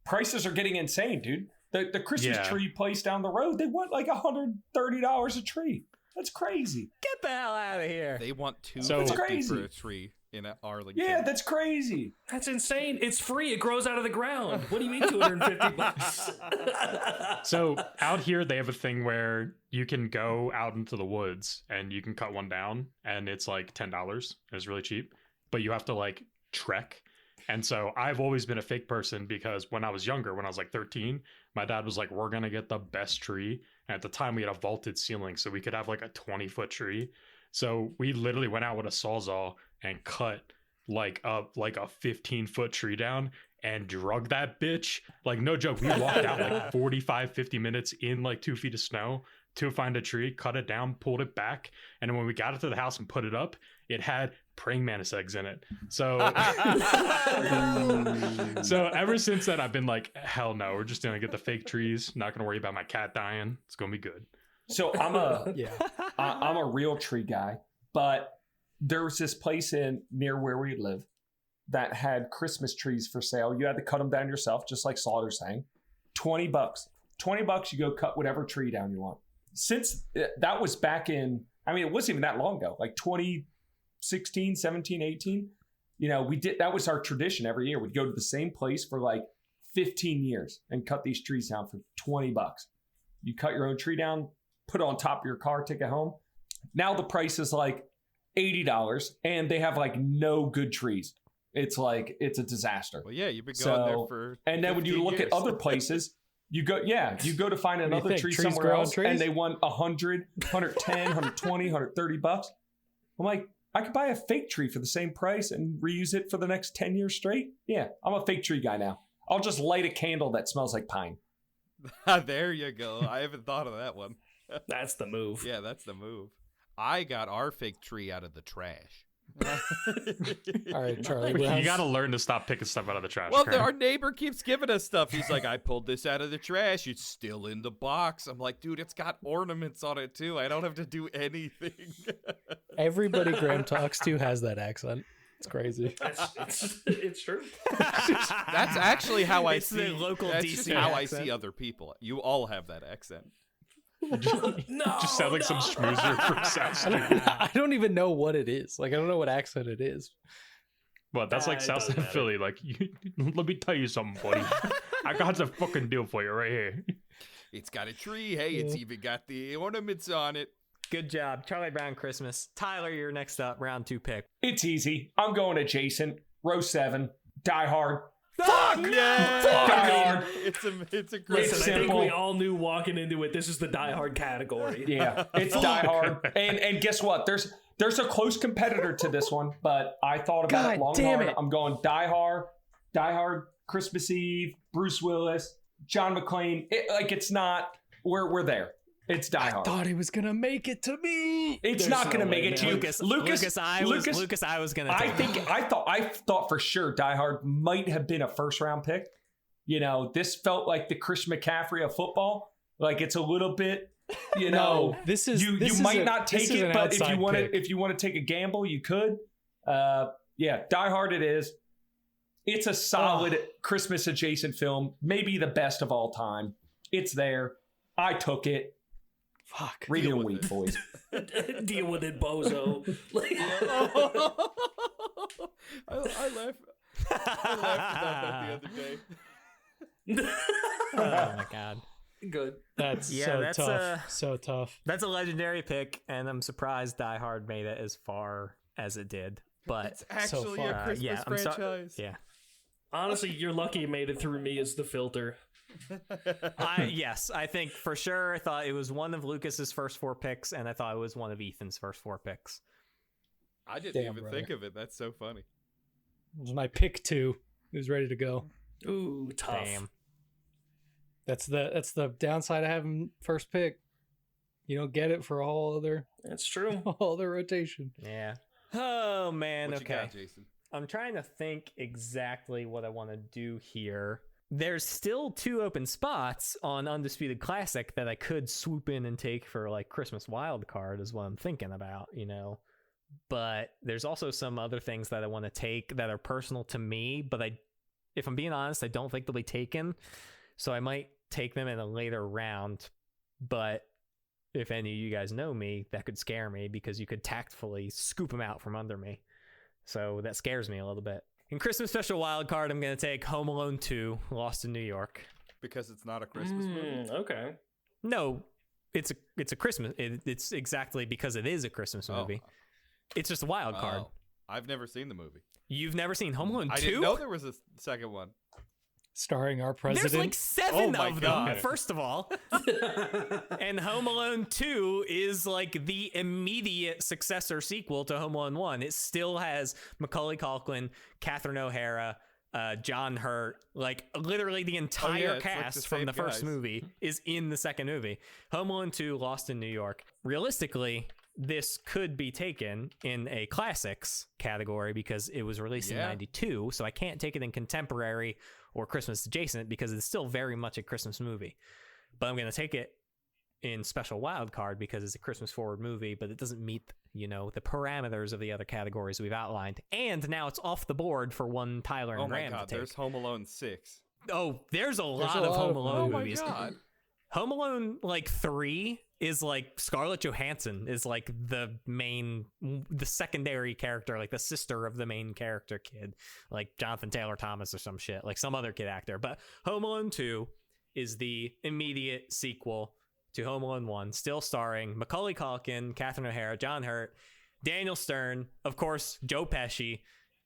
Prices are getting insane, dude. The Christmas Yeah. tree place down the road, they want like $130 a tree. That's crazy. Get the hell out of here. They want So- $250 Crazy. for a tree in Arlington. Yeah, that's crazy. That's insane. It's free. It grows out of the ground. What do you mean $250? So out here, they have a thing where you can go out into the woods and you can cut one down, and it's like $10. It's really cheap, but you have to like trek. And so I've always been a fake person because when I was younger, when I was like 13, my dad was like, we're going to get the best tree. And at the time we had a vaulted ceiling, so we could have like a 20-foot tree. So we literally went out with a Sawzall and cut like a 15-foot tree down and drug that bitch. Like, no joke. We walked out like 45, 50 minutes in like 2 feet of snow to find a tree, cut it down, pulled it back. And then when we got it to the house and put it up, it had praying mantis eggs in it. So, so ever since then, I've been like, hell no, we're just going to get the fake trees. Not going to worry about my cat dying. It's going to be good. So I'm a real tree guy, but there was this place near where we live that had Christmas trees for sale. You had to cut them down yourself, just like Slawter's saying. $20. $20, you go cut whatever tree down you want. Since that was back in, I mean, it wasn't even that long ago, like 2016, 17, 18. You know, that was our tradition every year. We'd go to the same place for like 15 years and cut these trees down for $20. You cut your own tree down, put it on top of your car, take it home. Now the price is like $80, and they have like no good trees. It's like, it's a disaster. Well, yeah, you've been going there for and then when you 15 look years. at other places, you go to find What do you another think? tree Trees somewhere grow on else, trees? and they want 100, 110, 120, 130 bucks. I'm like, I could buy a fake tree for the same price and reuse it for the next 10 years straight. Yeah, I'm a fake tree guy now. I'll just light a candle that smells like pine. There you go. I haven't thought of that one. That's the move. Yeah, that's the move. I got our fake tree out of the trash. All right, Charlie You Brown. got to learn to stop picking stuff out of the trash. Well, can. our neighbor keeps giving us stuff. He's like, I pulled this out of the trash. It's still in the box. I'm like, dude, it's got ornaments on it too. I don't have to do anything. Everybody Graham talks to has that accent. It's crazy. It's true. That's actually how I It's the see local that's DC just how I accent. see other people. You all have that accent. No, Just sound like some schmoozer from South Street. I don't even know what it is. Like, I don't know what accent it is. Well, that's like It South doesn't Side matter. Philly. Like, let me tell you something, buddy. I got a fucking deal for you right here. It's got a tree. Hey, it's even got the ornaments on it. Good job. Charlie Brown Christmas. Tyler, you're next up. Round 2 pick. It's easy. I'm going to Jason. Row 7. Die Hard. Fuck yeah! Die Hard. It's a great. Listen, I think simple. we all knew walking into it, this is the Die Hard category. Yeah, it's Die Hard. And guess what? There's a close competitor to this one, but I thought about God it long damn hard. it. I'm going Die Hard, Christmas Eve, Bruce Willis, John McClane. It's not. We're there. It's Die Hard. Thought he was gonna make it to me. It's There's not no going to way, make it to man. you, Lucas, I was gonna take I thought for sure Die Hard might have been a first round pick. You know, this felt like the Christian McCaffrey of football. Like, it's a little bit, you know. No, this is you this is might a- not this take is it, an but if outside you want pick. to, if you want to take a gamble, you could. Yeah, Die Hard it is. It's a solid Christmas adjacent film, maybe the best of all time. It's there. I took it. Fuck. Read it Deal in with week, it. boys. Deal with it, bozo. I laughed about that the other day. Oh my god. Good. That's Yeah, so that's, tough. So tough. That's a legendary pick, and I'm surprised Die Hard made it as far as it did. But It's actually far. a Christmas yeah, I'm franchise. yeah. Honestly, you're lucky you made it through me as the filter. Yes, I think for sure. I thought it was one of Lucas's first 4 picks, and I thought it was one of Ethan's first 4 picks. I didn't Damn, even brother. think of it. That's so funny. It was my pick 2. It was ready to go. Ooh, tough. Damn. That's the downside of having first pick. You don't get it for a whole other That's true. rotation. Yeah. Oh man. What you okay. got, Jason? I'm trying to think exactly what I want to do here. There's still 2 open spots on Undisputed Classic that I could swoop in and take for like Christmas Wildcard is what I'm thinking about, you know. But there's also some other things that I want to take that are personal to me, but if I'm being honest, I don't think they'll be taken. So I might take them in a later round. But if any of you guys know me, that could scare me because you could tactfully scoop them out from under me. So that scares me a little bit. In Christmas special wild card, I'm going to take Home Alone 2, Lost in New York. Because it's not a Christmas movie? Okay. No, it's a Christmas. It's exactly because it is a Christmas movie. It's just a wild card. Oh, I've never seen the movie. You've never seen Home Alone 2? I didn't know there was a second one. Starring our president. There's like 7 Oh my of God. them, first of all. And Home Alone 2 is like the immediate successor sequel to Home Alone 1. It still has Macaulay Culkin, Catherine O'Hara, John Hurt, like literally the entire it's like cast the from same the first guys. movie is in the second movie. Home Alone 2, Lost in New York. Realistically, this could be taken in a classics category because it was released in 92, so I can't take it in contemporary or Christmas adjacent because it's still very much a Christmas movie. But I'm going to take it in special wild card because it's a Christmas forward movie, but it doesn't meet, the parameters of the other categories we've outlined. And now it's off the board for one Tyler and Oh my Graham God, to take. there's Home Alone 6. Oh, there's a lot a of lot Home of Alone movies. movies. Oh my God. Home Alone 3 is like Scarlett Johansson is like the secondary character, like the sister of the main character kid, like Jonathan Taylor Thomas or some shit, like some other kid actor. But Home Alone 2 is the immediate sequel to Home Alone 1, still starring Macaulay Culkin, Catherine O'Hara, John Hurt, Daniel Stern, of course, Joe Pesci.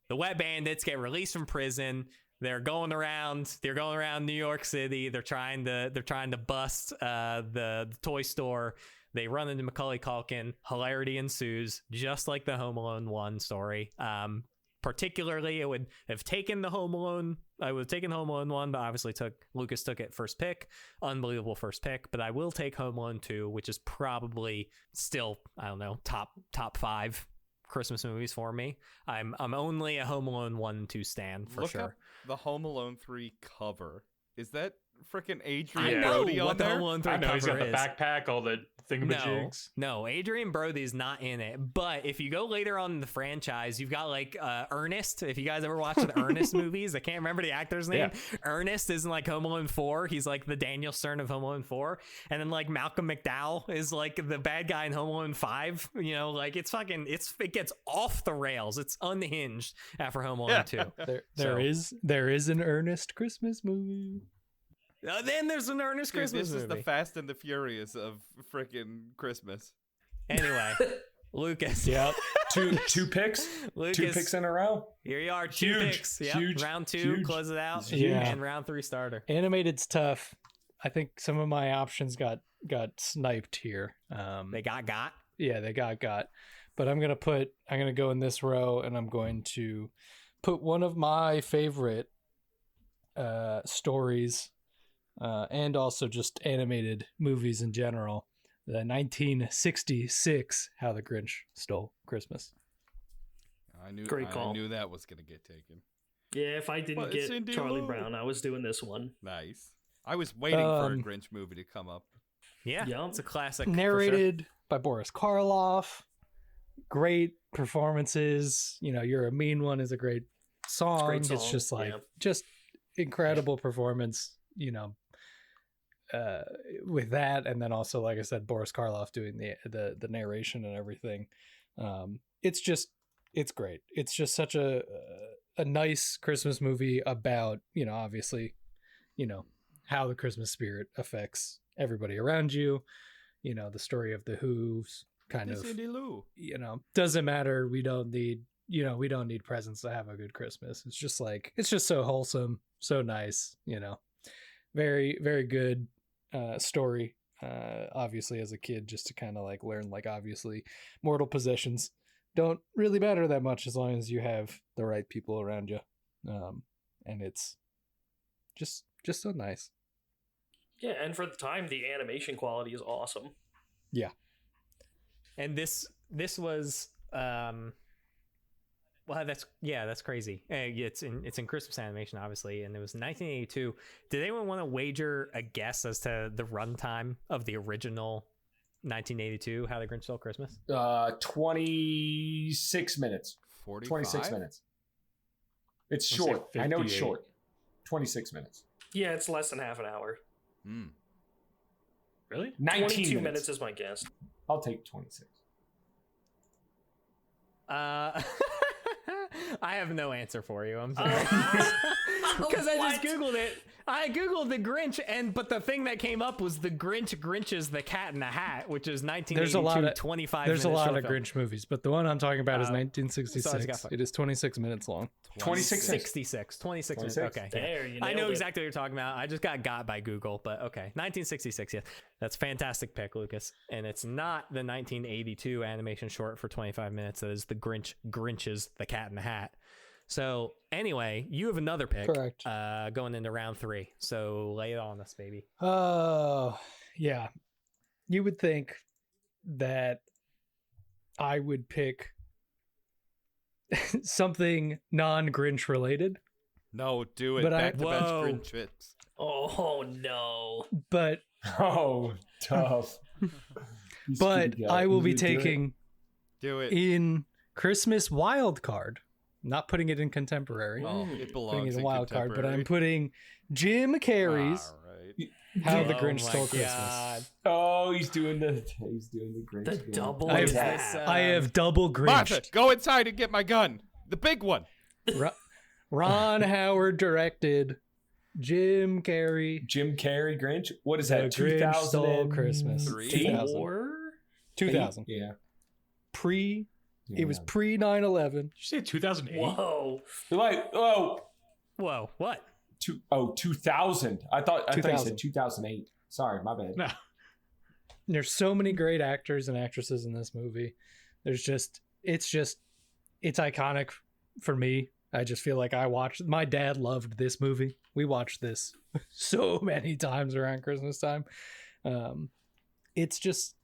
The Wet Bandits get released from prison. They're going around New York City. They're trying to bust the toy store. They run into Macaulay Culkin. Hilarity ensues, just like the Home Alone 1 story. Particularly, I would have taken Home Alone 1, but obviously Lucas took it first pick. Unbelievable first pick. But I will take Home Alone 2, which is probably still, I don't know, top 5 Christmas movies for me. I'm only a Home Alone 1 and 2 stan for Look sure. up the Home Alone 3 cover. Is that freaking I Adrian know Brody what on the there? Home Alone 3 I know he's cover got the is. backpack, all the thingamajigs. No, Adrian Brody's not in it. But if you go later on in the franchise, you've got like Ernest. If you guys ever watched the Ernest movies, I can't remember the actor's name. Yeah. Ernest is in like Home Alone 4. He's like the Daniel Stern of Home Alone 4. And then like Malcolm McDowell is like the bad guy in Home Alone 5. Like it gets off the rails. It's unhinged after Home Alone 2. There is an Ernest Christmas movie. Then there's an Ernest Dude, Christmas this is movie. the Fast and the Furious of freaking Christmas. Anyway, Lucas. Yep. Two picks. Lucas, 2 picks in a row. here you are, 2 Huge, picks. Yep. huge, round 2, huge. close it out. It's huge. And round 3 starter. Animated's tough. I think some of my options got sniped here. They got. Yeah, they got. But I'm gonna go in this row, and I'm going to put one of my favorite stories, and also just animated movies in general. The 1966 How the Grinch Stole Christmas. I knew Great call. I knew that was gonna get taken. Yeah, if I didn't Well, get Cindy Charlie Lou. Brown, I was doing this one. Nice. I was waiting for a Um, Grinch movie to come up. Yeah, Yep. it's a classic. for sure. Narrated by Boris Karloff. Great performances. You're a Mean One is a great song. great It's song, just like yeah. just incredible performance. With that, and then also, like I said, Boris Karloff doing the narration and everything. It's great. It's just such a nice Christmas movie about, obviously, how the Christmas spirit affects everybody around you. The story of the Who's kind of, Cindy Lou. doesn't matter. We don't need presents to have a good Christmas. It's just so wholesome, so nice, very, very good story. Obviously as a kid, just to kind of like learn, like, obviously mortal possessions don't really matter that much as long as you have the right people around you. And it's just so nice. Yeah, and for the time, the animation quality is awesome. And this was well, that's crazy. It's in Christmas animation, obviously, and it was 1982. Did anyone want to wager a guess as to the runtime of the original 1982 How the Grinch Stole Christmas? 26 minutes. 45? 26 minutes. It's I'll say short. I know it's 58. short. 26 minutes. Yeah, it's less than half an hour. Hmm. Really? 19 minutes is my guess. I'll take 26. I have no answer for you. I'm sorry. Because I just Googled it. I Googled the Grinch, but the thing that came up was the Grinch's The Cat in the Hat, which is 1982, 25 There's a minutes lot short of film. Grinch movies, but the one I'm talking about is So 1966. It is 26 minutes long. 26. 26 minutes. Okay. Yeah. There, you I know nailed it. exactly what you're talking about. I just got by Google, but okay. 1966, yeah. That's a fantastic pick, Lucas. And it's not the 1982 animation short for 25 minutes. That is the Grinch's The Cat in the Hat. So anyway, you have another pick. Correct. Going into round 3. So lay it on us, baby. Oh, yeah. You would think that I would pick something non-Grinch related, No, do it. But Back to bench Whoa. Grinch bits. Oh no. but Oh, tough. but I will be You do it. taking Do it. in Christmas Wildcard. Not putting it in contemporary. Well, it belongs Putting it in in Wildcard, but contemporary. I'm putting Jim Carrey's All right. How the Oh Grinch my Stole Christmas. God. Oh, he's doing the Grinch. The thing. double I have, tap. I have double Martha, Grinch. go inside and get my gun. The big one. Ron Howard directed Jim Carrey. Jim Carrey Grinch. What is The that? Grinch Stole Christmas. 2000. 2000. Yeah. Pre. It was Yeah. pre 9/11. Did you say 2008? Whoa. Like, Whoa, what? 2000. I thought you 2000. said 2008. Sorry, my bad. No. There's so many great actors and actresses in this movie. It's iconic for me. I just feel like my dad loved this movie. We watched this so many times around Christmas time. It's just,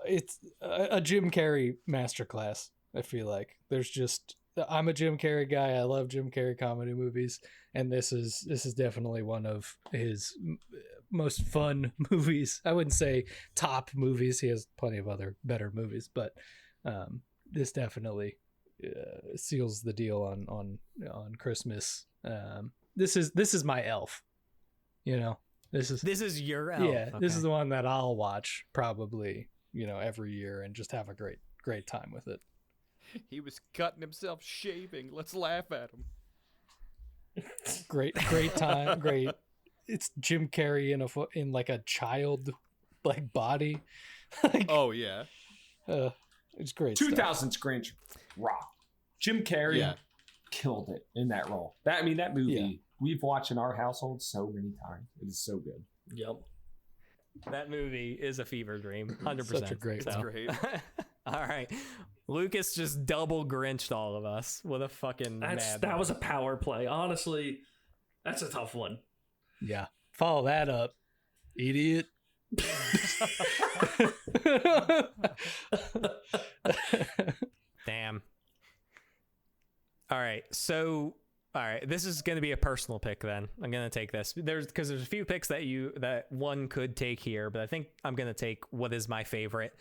it's a Jim Carrey masterclass. I feel like I'm a Jim Carrey guy. I love Jim Carrey comedy movies. And this is definitely one of his most fun movies. I wouldn't say top movies. He has plenty of other better movies, but this definitely seals the deal on Christmas. This is my Elf. You know, this is your elf. yeah. This is Okay. the one that I'll watch probably every year and just have a great time with it. He was cutting himself shaving. Let's laugh at him. Great time. Great. It's Jim Carrey in like a child like body. Like, Oh yeah. it's great. stuff. 2000's Grinch rock. Jim Carrey Yeah. killed it in that role. That movie Yeah. we've watched in our household so many times. It is so good. Yep. That movie is a fever dream. 100%. Such a great It's So- great. All right. Lucas just double Grinched all of us. What a fucking That was a power play. Honestly, that's a tough one. Yeah. Follow that up, idiot. Damn. All right. So, all right. This is going to be a personal pick then. I'm going to take this. There's a few picks that one could take here, but I think I'm going to take what is my favorite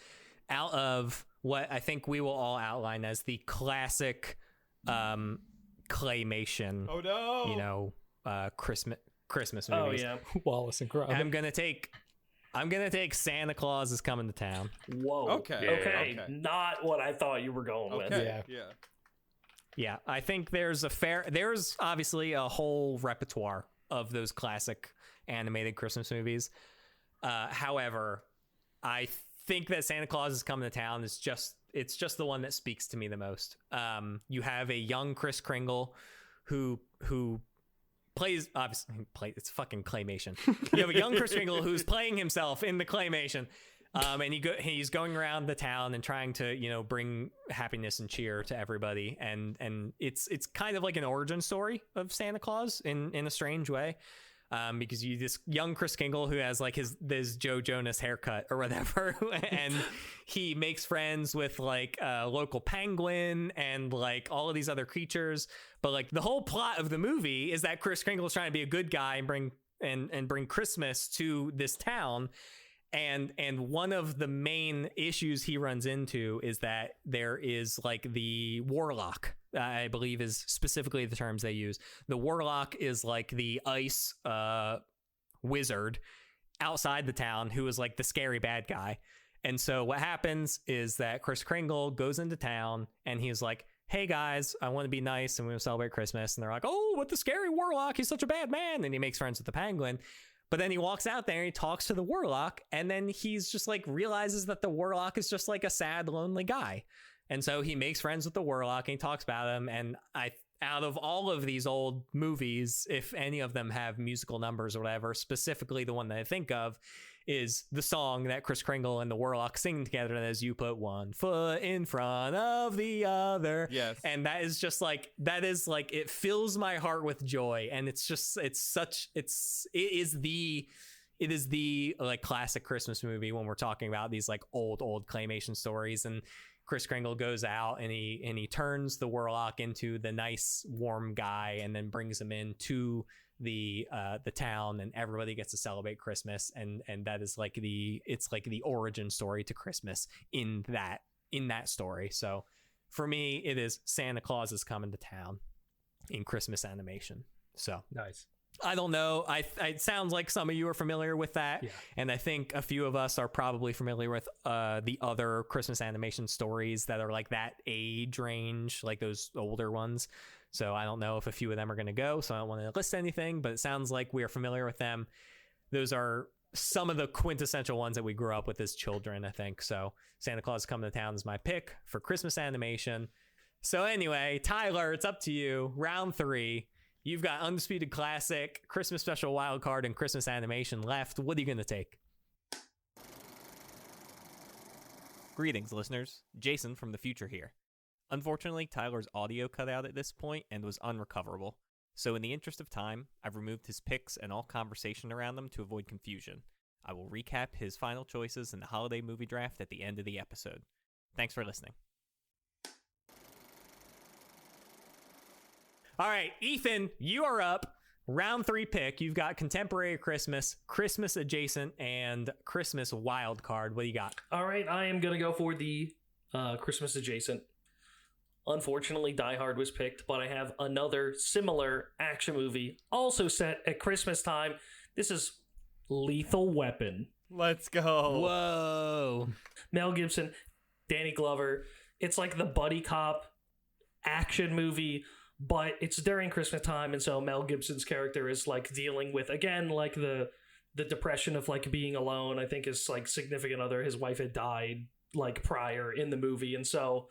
out of what I think we will all outline as the classic claymation, Oh no. Christmas movies. Oh yeah. Wallace and Gromit. I'm going to take Santa Claus is Coming to Town. Whoa. Okay. Yeah. Okay. Okay. Not what I thought you were going with. Okay. Yeah. Yeah. Yeah, I think there's obviously a whole repertoire of those classic animated Christmas movies. However, I think that Santa Claus is Coming to Town is just the one that speaks to me the most. You have a young Kris Kringle who plays, obviously it's fucking claymation. You have a young Kris Kringle who's playing himself in the claymation. And he's going around the town and trying to, bring happiness and cheer to everybody. And it's kind of like an origin story of Santa Claus in a strange way. Because this young Kris Kringle who has like this Joe Jonas haircut or whatever, and he makes friends with like a local penguin and like all of these other creatures. But like the whole plot of the movie is that Kris Kringle is trying to be a good guy and bring Christmas to this town. And one of the main issues he runs into is that there is like the warlock, I believe is specifically the terms they use. The warlock is like the ice wizard, outside the town who is like the scary bad guy. And so what happens is that Kris Kringle goes into town and he's like, hey guys, I want to be nice and we want to celebrate Christmas. And they're like, oh, what the scary warlock? He's such a bad man. And he makes friends with the penguin. But then he walks out there and he talks to the warlock. And then he's just like realizes that the warlock is just like a sad, lonely guy. And so he makes friends with the warlock and he talks about him. And out of all of these old movies, if any of them have musical numbers or whatever, specifically the one that I think of is the song that Kris Kringle and the warlock sing together, as you put one foot in front of the other. Yes. And that is just like, it fills my heart with joy. And it is the like classic Christmas movie when we're talking about these like old claymation stories. And Kris Kringle goes out and he turns the warlock into the nice warm guy and then brings him into the town, and everybody gets to celebrate Christmas, and that is like the origin story to Christmas in that story. So for me, it is Santa Claus is coming to town in Christmas animation. So Nice. I don't know. It sounds like some of you are familiar with that. Yeah. And I think a few of us are probably familiar with the other Christmas animation stories that are like that age range, like those older ones. So I don't know if a few of them are going to go. So I don't want to list anything, but it sounds like we are familiar with them. Those are some of the quintessential ones that we grew up with as children, I think. So Santa Claus Coming to Town is my pick for Christmas animation. So anyway, Tyler, it's up to you. Round 3. You've got Undisputed Classic, Christmas Special Wildcard, and Christmas Animation left. What are you going to take? Greetings, listeners. Jason from the future here. Unfortunately, Tyler's audio cut out at this point and was unrecoverable. So in the interest of time, I've removed his picks and all conversation around them to avoid confusion. I will recap his final choices in the holiday movie draft at the end of the episode. Thanks for listening. All right, Ethan, you are up. Round 3 pick. You've got Contemporary Christmas, Christmas Adjacent, and Christmas Wild Card. What do you got? All right, I am going to go for the Christmas Adjacent. Unfortunately, Die Hard was picked, but I have another similar action movie also set at Christmas time. This is Lethal Weapon. Let's go. Whoa. Mel Gibson, Danny Glover. It's like the buddy cop action movie, but it's during Christmas time, and so Mel Gibson's character is like dealing with, again, like the depression of like being alone. I think his like significant other, his wife had died like prior in the movie, and so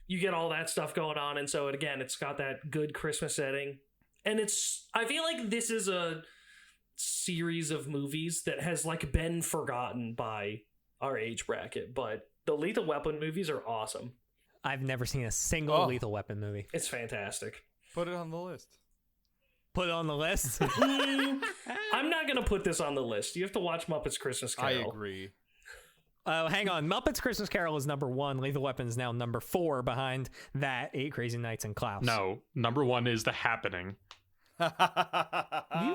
you get all that stuff going on, and so it's got that good Christmas setting. And I feel like this is a series of movies that has like been forgotten by our age bracket, but the Lethal Weapon movies are awesome. I've never seen a single Lethal Weapon movie. It's fantastic. Put it on the list. Put it on the list? I'm not going to put this on the list. You have to watch Muppets Christmas Carol. I agree. Oh, hang on. Muppets Christmas Carol is number 1. Lethal Weapon is now number 4 behind that 8 Crazy Nights and Klaus. No, number 1 is The Happening. You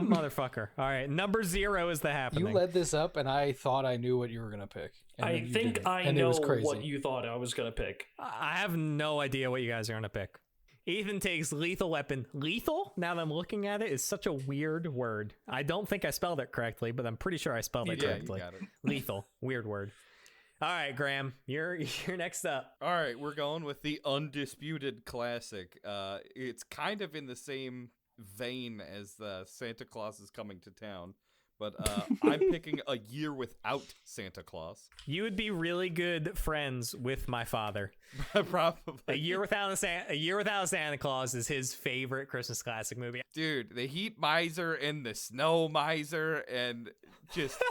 motherfucker. All right. Number 0 is The Happening. You led this up, and I thought I knew what you were going to pick. I think I know what you thought I was going to pick. I have no idea what you guys are going to pick. Ethan takes Lethal Weapon. Lethal, now that I'm looking at it, is such a weird word. I don't think I spelled it correctly, but I'm pretty sure I spelled it correctly. You got it. Lethal. Weird word. All right, Graham, you're next up. All right, we're going with the Undisputed Classic. It's kind of in the same vein as Santa Claus is Coming to Town, but I'm picking A Year Without Santa Claus. You would be really good friends with my father. Probably. A Year Without Santa Claus is his favorite Christmas classic movie. Dude, the Heat Miser and the Snow Miser, and just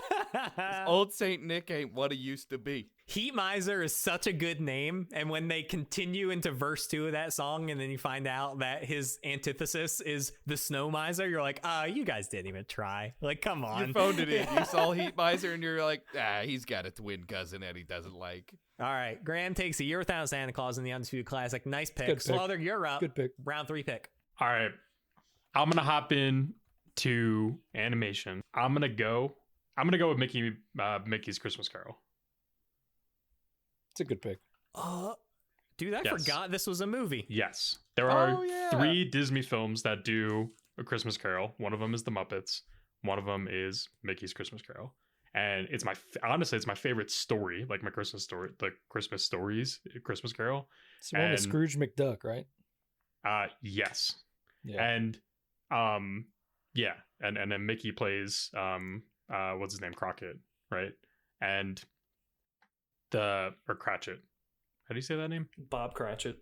old Saint Nick ain't what he used to be. Heat Miser is such a good name, and when they continue into verse 2 of that song, and then you find out that his antithesis is the Snow Miser, you're like, you guys didn't even try. Like, come on. You phoned it in. You saw Heat Miser, and you're like, he's got a twin cousin that he doesn't like. All right, Graham takes A Year Without Santa Claus in the Undisputed Classic. Nice pick. Good pick. Slaughter, you're up. Good pick. Round 3 pick. All right. I'm going to hop in to animation. I'm going to go with Mickey's Christmas Carol. It's a good pick. Dude, I forgot this was a movie. Yes. There are 3 Disney films that do A Christmas Carol. One of them is The Muppets. One of them is Mickey's Christmas Carol. and honestly, it's my favorite story, like my Christmas story, the Christmas stories, Christmas Carol. It's the one with And- Scrooge McDuck, right? Yes, Yeah. and yeah, and then Mickey plays what's his name, Crockett, right? And or Cratchit. How do you say that name? Bob Cratchit.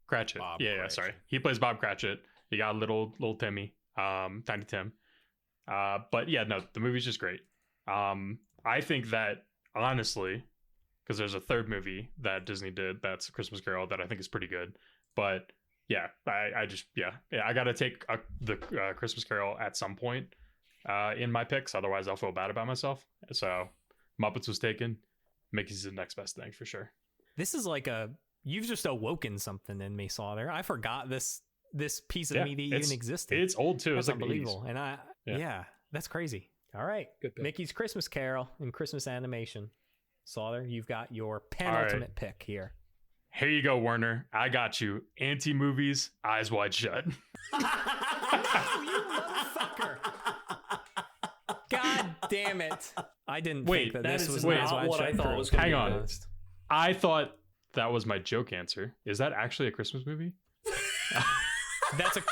Cratchit. Bob Yeah, Cratchit. sorry. He plays Bob Cratchit. You got little Timmy, Tiny Tim. But yeah, no, the movie's just great. I think that honestly, because there's a third movie that Disney did that's Christmas Carol that I think is pretty good. But yeah, I gotta take the Christmas Carol at some point in my picks. Otherwise, I'll feel bad about myself. So Muppets was taken. Mickey's the next best thing for sure. This is like you've just awoken something in me, Slawter. I forgot this piece of media even existed. It's old too. That's It's like unbelievable. And Yeah. yeah, that's crazy. All right. Good pick. Mickey's Christmas Carol and Christmas animation. Slaughter, you've got your penultimate pick here. Here you go, Werner. I got you. Anti-movies, Eyes Wide Shut. You motherfucker. God damn it. I didn't Wait, think That this is was wait, Eyes not Wide what I Shut thought for was me, going Hang to be on. honest. I thought that was my joke answer. Is that actually a Christmas movie?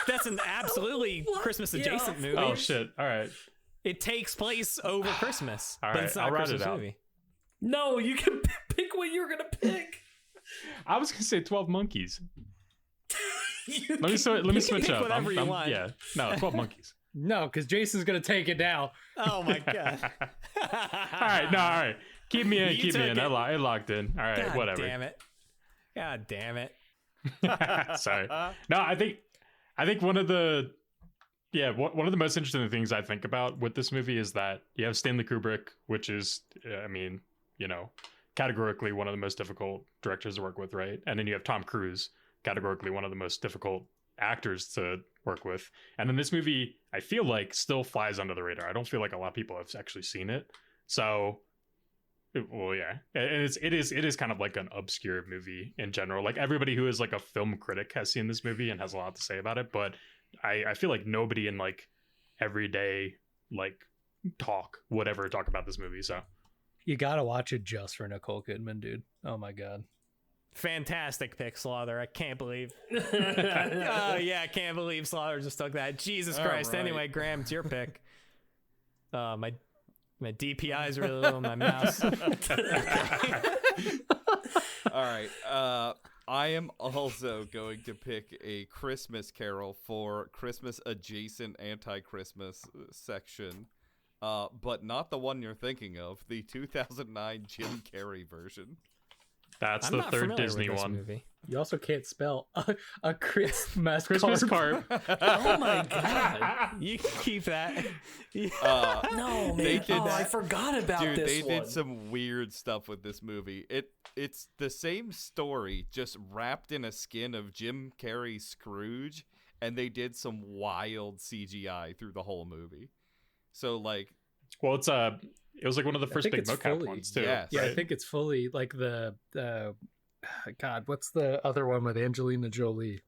That's an absolutely Christmas adjacent movie. Oh shit! All right, It takes place over Christmas, All but right, it's not I'll a write Christmas it out. movie. No, you can pick what you're gonna pick. I was gonna say 12 Monkeys. You Let me can switch pick up. whatever you want. Yeah, no, 12 Monkeys. No, because Jason's gonna take it now. Oh my god! All right. Keep me in. You Keep me took in. it. It locked in. All right, God whatever. damn it! God damn it! Sorry. No, I think one of the most interesting things I think about with this movie is that you have Stanley Kubrick, which is, I mean, categorically one of the most difficult directors to work with, right? And then you have Tom Cruise, categorically one of the most difficult actors to work with. And then this movie, I feel like, still flies under the radar. I don't feel like a lot of people have actually seen it. So, well, yeah, and it is kind of like an obscure movie in general. Like everybody who is like a film critic has seen this movie and has a lot to say about it, but I feel like nobody in like everyday like talk about this movie. So You gotta watch it just for Nicole Kidman, dude. Oh my god. Fantastic pick, Slaughter. I can't believe. Oh yeah, I can't believe Slaughter just took that. Jesus All Christ. right. Anyway, Graham, it's your pick. My DPI is really low on my mouse. All right. I am also going to pick a Christmas Carol for Christmas adjacent anti-Christmas section, but not the one you're thinking of. The 2009 Jim Carrey version. that's I'm the not third familiar Disney with this one. Movie. You also can't spell a Christmas Carp. Oh my god. You can keep that. No, man. They did I that. forgot about Dude, this they one. did some weird stuff with this movie. It's the same story, just wrapped in a skin of Jim Carrey's Scrooge, and they did some wild CGI through the whole movie. So like, Well, it was like one of the first think big it's mocap fully- ones too. yes. Yeah, right? I think it's fully like the God, what's the other one with Angelina Jolie?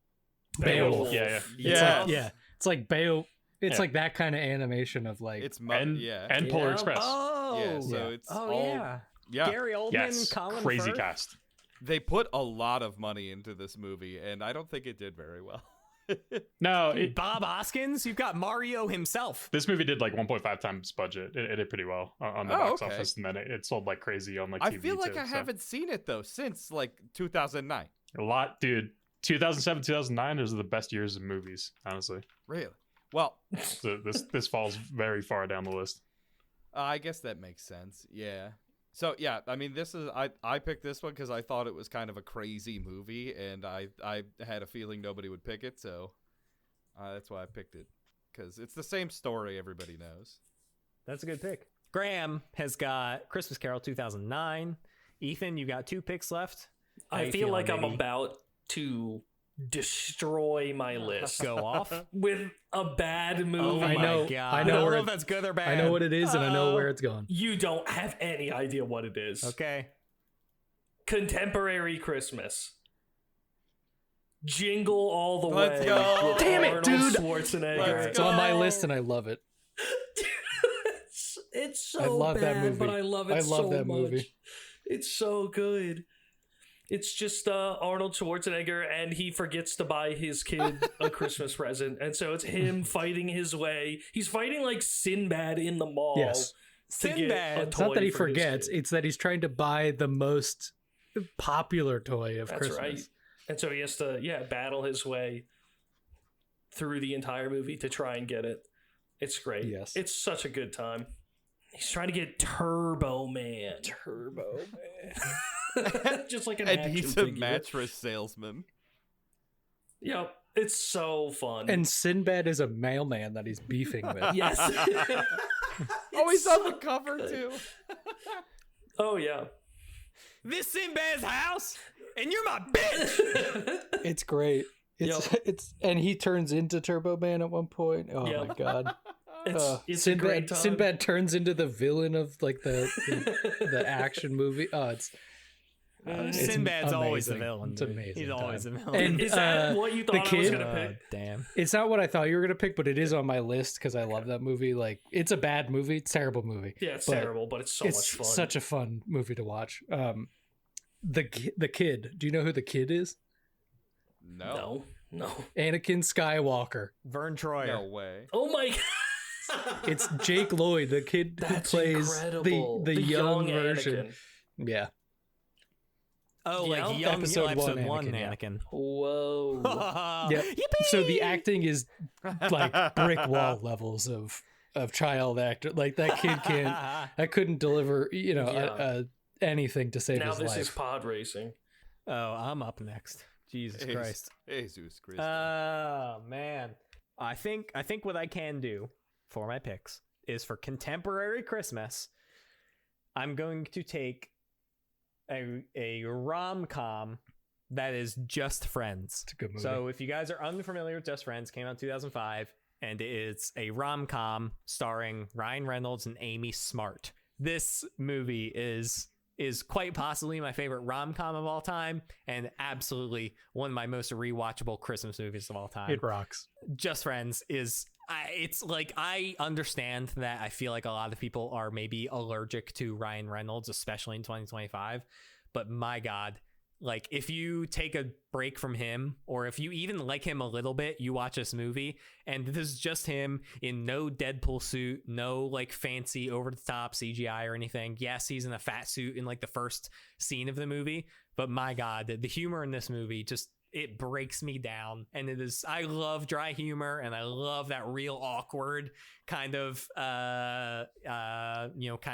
Beowulf. Yeah. yeah, Yeah, it's like It's Yeah. like that kind of animation of like it's and yeah, and Polar Yeah. Express. Oh, yeah. So it's oh all yeah. yeah. Gary Oldman, Yes, Colin crazy Firth. cast. They put a lot of money into this movie, and I don't think it did very well. No, Bob Hoskins. You've got Mario himself. this movie did like 1.5 times budget. It did pretty well on the Oh, box okay. office, and then it sold like crazy on like I TV feel like too, I so. haven't seen it though since like 2009. A lot, dude. 2007, 2009 is the best years of movies, honestly. Really? Well, So this falls very far down the list. I guess that makes sense. Yeah. So yeah, I mean, this is I picked this one because I thought it was kind of a crazy movie, and I had a feeling nobody would pick it, so that's why I picked it, because it's the same story everybody knows. That's a good pick. Graham has got Christmas Carol 2009. Ethan, you got 2 picks left. How I you feel like feeling, I'm baby? about to destroy my list Go off. with a bad Oh movie. my I know- god! I know don't where know it- if that's good or bad. I know what it is and I know Uh-oh. where it's going. You don't have any idea what it is. Okay. Contemporary Christmas. Jingle all the Let's way. go. with Damn it, Arnold dude. Schwarzenegger. Let's It's on my go. list and I love it. it's It's so I love that bad, movie. but I love it I love so that much. movie. It's so good. It's just Arnold Schwarzenegger, and he forgets to buy his kid a Christmas present, and so it's him fighting his way. He's fighting like Sinbad in the mall. Yes. To get Sinbad. a It's not that he toy for his forgets, kid. it's that he's trying to buy the most popular toy of That's Christmas. right. And so he has to, battle his way through the entire movie to try and get it. It's great. Yes. It's such a good time. He's trying to get Turbo Man. Turbo Man. Just like an And action he's a figure. mattress salesman. Yep. It's so fun. And Sinbad is a mailman that he's beefing with. yes. Oh, he's It's on so the cover good. too. Oh, yeah. This Sinbad's house, and you're my bitch. It's great. It's and he turns into Turbo Man at one point. Oh my Yep. god. It's a great time. Sinbad turns into the villain of like the action movie. Oh, it's Sinbad's always a amazing. villain. It's dude. amazing. He's always a time. villain. And Is that what you thought I was kid? going to pick? Damn. It's not what I thought you were gonna pick, but it is on my list because I love that movie. Like, it's a bad movie, it's a terrible movie. Yeah, it's But terrible, but it's so much fun. such a fun movie to watch. The kid. Do you know who the kid is? No. No. Anakin Skywalker. Vern Troyer. No way. Oh my god. It's Jake Lloyd, the kid That's who plays incredible. the young version. Anakin. Yeah. Oh, Yeah. like young Episode episode one one Anakin, Anakin. Whoa. Yep. Yippee! So the acting is like brick wall levels of child actor. Like, that kid can't. I couldn't deliver, Yeah. anything to save Now his this life. is pod racing. Oh, I'm up next. Jesus Christ. Jesus Christ. Oh man. I think what I can do for my picks is for contemporary Christmas, I'm going to take a rom-com that is Just Friends. It's a good movie. So if you guys are unfamiliar with Just Friends, came out in 2005, and it's a rom-com starring Ryan Reynolds and Amy Smart. This movie is quite possibly my favorite rom-com of all time, and absolutely one of my most rewatchable Christmas movies of all time. It rocks. Just Friends it's like, I understand that I feel like a lot of people are maybe allergic to Ryan Reynolds, especially in 2025, but my God, like, if you take a break from him, or if you even like him a little bit, you watch this movie and this is just him in no Deadpool suit, no like fancy over the top CGI or anything. Yes, he's in a fat suit in like the first scene of the movie, but my God, the humor in this movie just, it breaks me down. And I love dry humor, and I love that real awkward kind of kind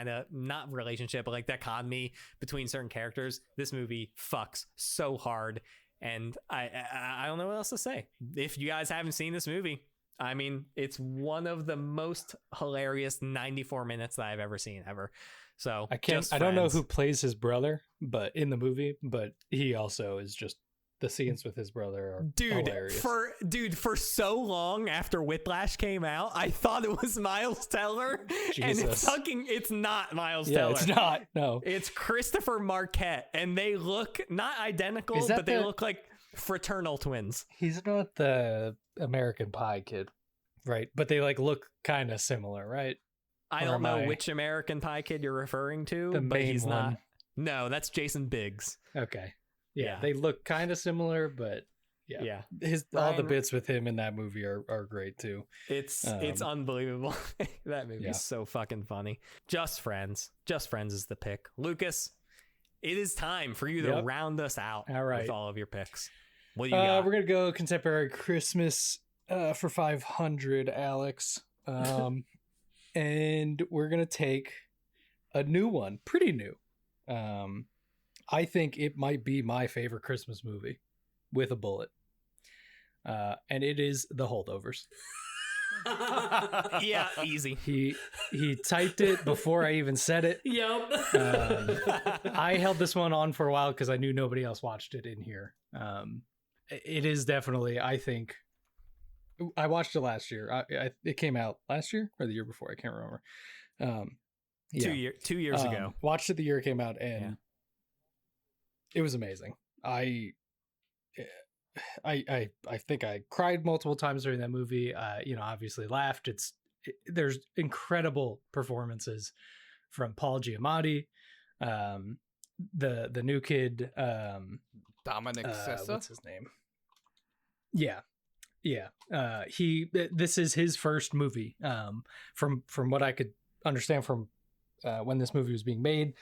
of not relationship, but like dichotomy between certain characters. This movie fucks so hard, and I don't know what else to say. If you guys haven't seen this movie, I mean, it's one of the most hilarious 94 minutes that I've ever seen ever. So I don't know who plays his brother, but in the movie, but he also is just, the scenes with his brother are hilarious. For so long after Whiplash came out, I thought it was Miles Teller, and it's not Miles Teller. It's not. No, it's Christopher Marquette, and they look not identical, Is that but they look like fraternal twins. he's not the American Pie kid, right? But they like look kind of similar, right? I Or don't am know I- which American Pie kid you're referring to, The but main he's one. not. No, that's Jason Biggs. Okay. Yeah, Yeah. they look kind of similar, but yeah. All the Ryan- bits with him in that movie are great too. It's unbelievable. That movie is so fucking funny. Just Friends is the pick. Lucas, it is time for you to round us out All right. with all of your picks. What do you got? We're gonna go contemporary Christmas for 500, Alex, and we're gonna take a new one, pretty new. I think it might be my favorite Christmas movie, with a bullet, and it is The Holdovers. Yeah, easy. He typed it before I even said it. Yep. I held this one on for a while because I knew nobody else watched it in here. It is definitely, I think, I watched it last year. It came out last year or the year before. I can't remember. 2 years ago. Watched it the year it came out, and it was amazing. I think I cried multiple times during that movie. Obviously laughed. It's there's incredible performances from Paul Giamatti, the new kid, Dominic Sessa. what's his name? Yeah. This is his first movie. From what I could understand from when this movie was being made,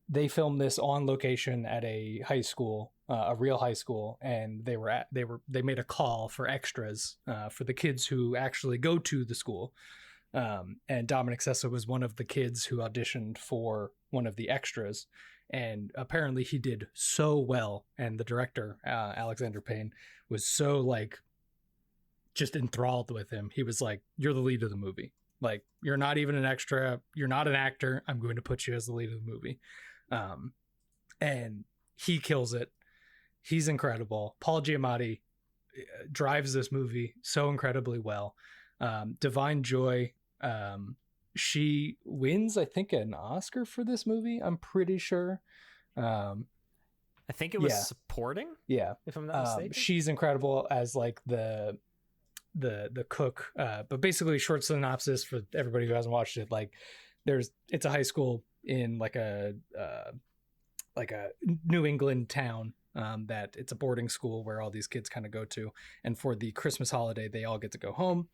they filmed this on location at a high school, a real high school, and they made a call for extras for the kids who actually go to the school. And Dominic Sessa was one of the kids who auditioned for one of the extras, and apparently he did so well. And the director, Alexander Payne, was so like just enthralled with him. He was like, "You're the lead of the movie. Like, you're not even an extra. You're not an actor. I'm going to put you as the lead of the movie." And he kills it. He's incredible. Paul Giamatti drives this movie so incredibly well. Divine Joy, she wins, I think, an Oscar for this movie. I'm pretty sure. I think it was supporting. Yeah, if I'm not mistaken. She's incredible as like the cook. But basically, short synopsis for everybody who hasn't watched it: like, it's a high school in like a New England town. That it's a boarding school where all these kids kind of go to, and for the Christmas holiday they all get to go home,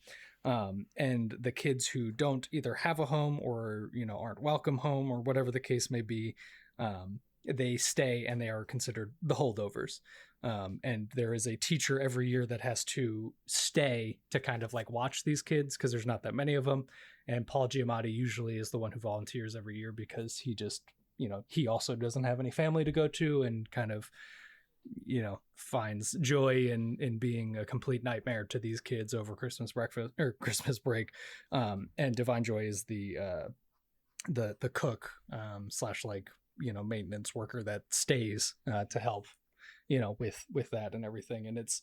and the kids who don't either have a home or aren't welcome home or whatever the case may be, they stay and they are considered the holdovers, and there is a teacher every year that has to stay to kind of like watch these kids because there's not that many of them, and Paul Giamatti usually is the one who volunteers every year because he just he also doesn't have any family to go to and kind of finds joy in being a complete nightmare to these kids over Christmas break. And Divine Joy is the cook slash like maintenance worker that stays to help with that and everything. And it's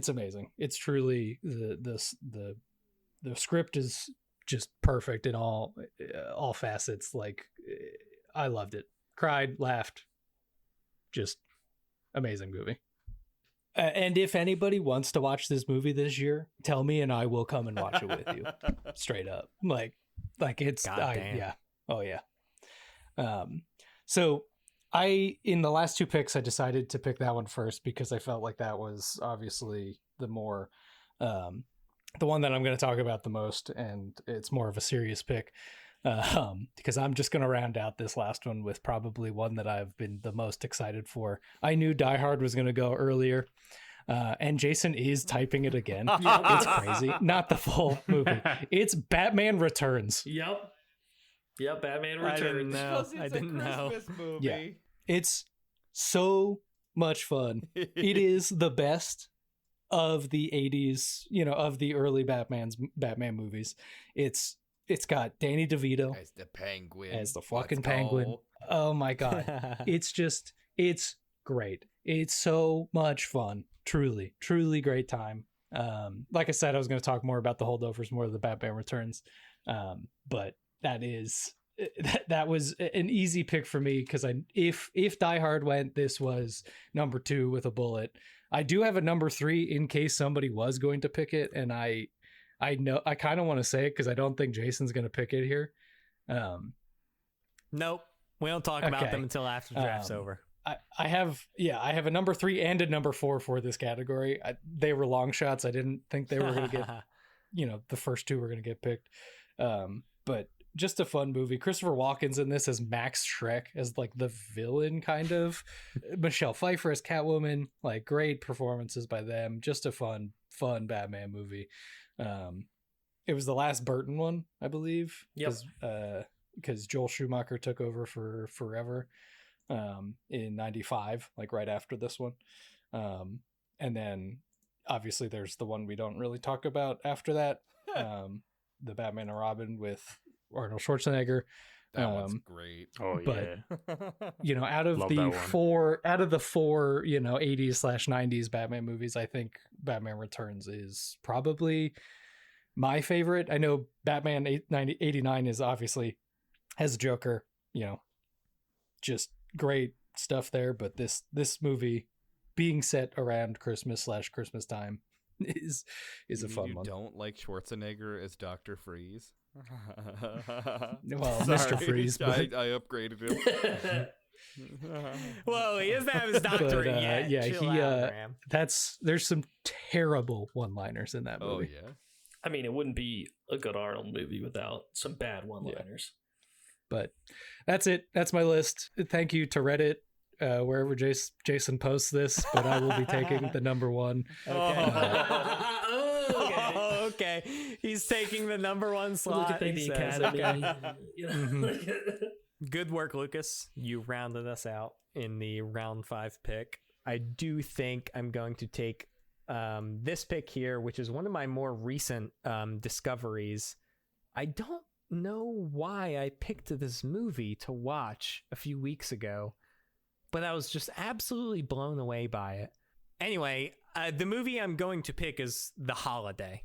amazing. It's truly the script is just perfect in all facets. Like, I loved it, cried, laughed, just amazing movie. And if anybody wants to watch this movie this year, tell me and I will come and watch it with you. Straight up. Like it's yeah. Oh yeah. So in the last two picks, I decided to pick that one first because I felt like that was obviously the more the one that I'm going to talk about the most, and it's more of a serious pick. Because I'm just going to round out this last one with probably one that I've been the most excited for. I knew Die Hard was going to go earlier, and Jason is typing it again. It's crazy. Not the full movie. It's Batman Returns. Yep, Batman Returns. I didn't know. Movie. Yeah. It's so much fun. It is the best of the 80s, of the early Batman movies. It's got Danny DeVito as the Penguin, as the fucking Penguin. Oh my god. It's great. It's so much fun. Truly great time. Like I said, I was going to talk more about the holdovers, more of the Batman Returns. But that was an easy pick for me because if Die Hard went, this was number 2 with a bullet. I do have a number 3 in case somebody was going to pick it, and I know I kind of want to say it because I don't think Jason's going to pick it here. Nope. We don't talk about them until after the draft's over. I have a number 3 and a number 4 for this category. They were long shots. I didn't think they were going to get, the first 2 were going to get picked. But just a fun movie. Christopher Walken's in this as Max Schreck, as like the villain kind of. Michelle Pfeiffer as Catwoman. Like, great performances by them. Just a fun Batman movie. It was the last Burton one, I believe. Yep. Because Joel Schumacher took over for Forever in 95, like right after this one. And then obviously there's the one we don't really talk about after that. The Batman and Robin with Arnold Schwarzenegger. That one's great. Oh yeah. But out of Love the that one. four 80s/90s Batman movies, I think Batman Returns is probably my favorite. I know Batman 89 is obviously has Joker, just great stuff there, but this movie being set around Christmas time is a fun you one. don't like Schwarzenegger as Dr. Freeze? Well, Mr. Sorry, Freeze, but, I upgraded him. Whoa, he doesn't have his doctorate but, yet. yeah, Chill he out, Graham. there's some terrible one-liners in that Oh movie. yeah. I mean, it wouldn't be a good Arnold movie without some bad one-liners. But that's it. That's my list. Thank you to Reddit, wherever Jason posts this, but I will be taking the number one. Okay. He's taking the number one slot. Look at he the says. Academy. Okay. You know? Good work, Lucas. You rounded us out in the round 5 pick. I do think I'm going to take this pick here, which is one of my more recent discoveries. I don't know why I picked this movie to watch a few weeks ago, but I was just absolutely blown away by it. Anyway, the movie I'm going to pick is The Holiday.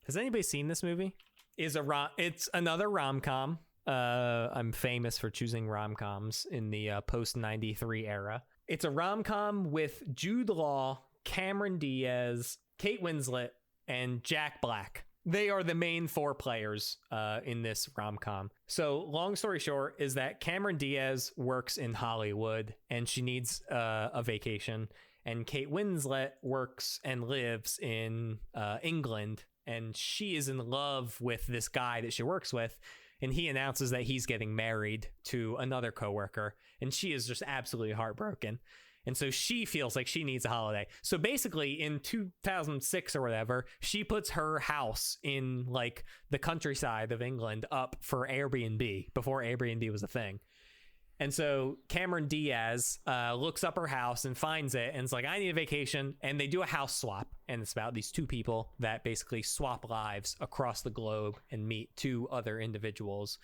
Has anybody seen this movie? It's another rom-com. I'm famous for choosing rom-coms in the post-93 era. It's a rom-com with Jude Law, Cameron Diaz, Kate Winslet, and Jack Black. They are the main 4 players in this rom-com. So long story short is that Cameron Diaz works in Hollywood and she needs a vacation. And Kate Winslet works and lives in England. And she is in love with this guy that she works with. And he announces that he's getting married to another coworker. And she is just absolutely heartbroken. And so she feels like she needs a holiday. So basically in 2006 or whatever, she puts her house in like the countryside of England up for Airbnb before Airbnb was a thing. And so Cameron Diaz looks up her house and finds it and it's like, I need a vacation. And they do a house swap. And it's about these 2 people that basically swap lives across the globe and meet 2 other individuals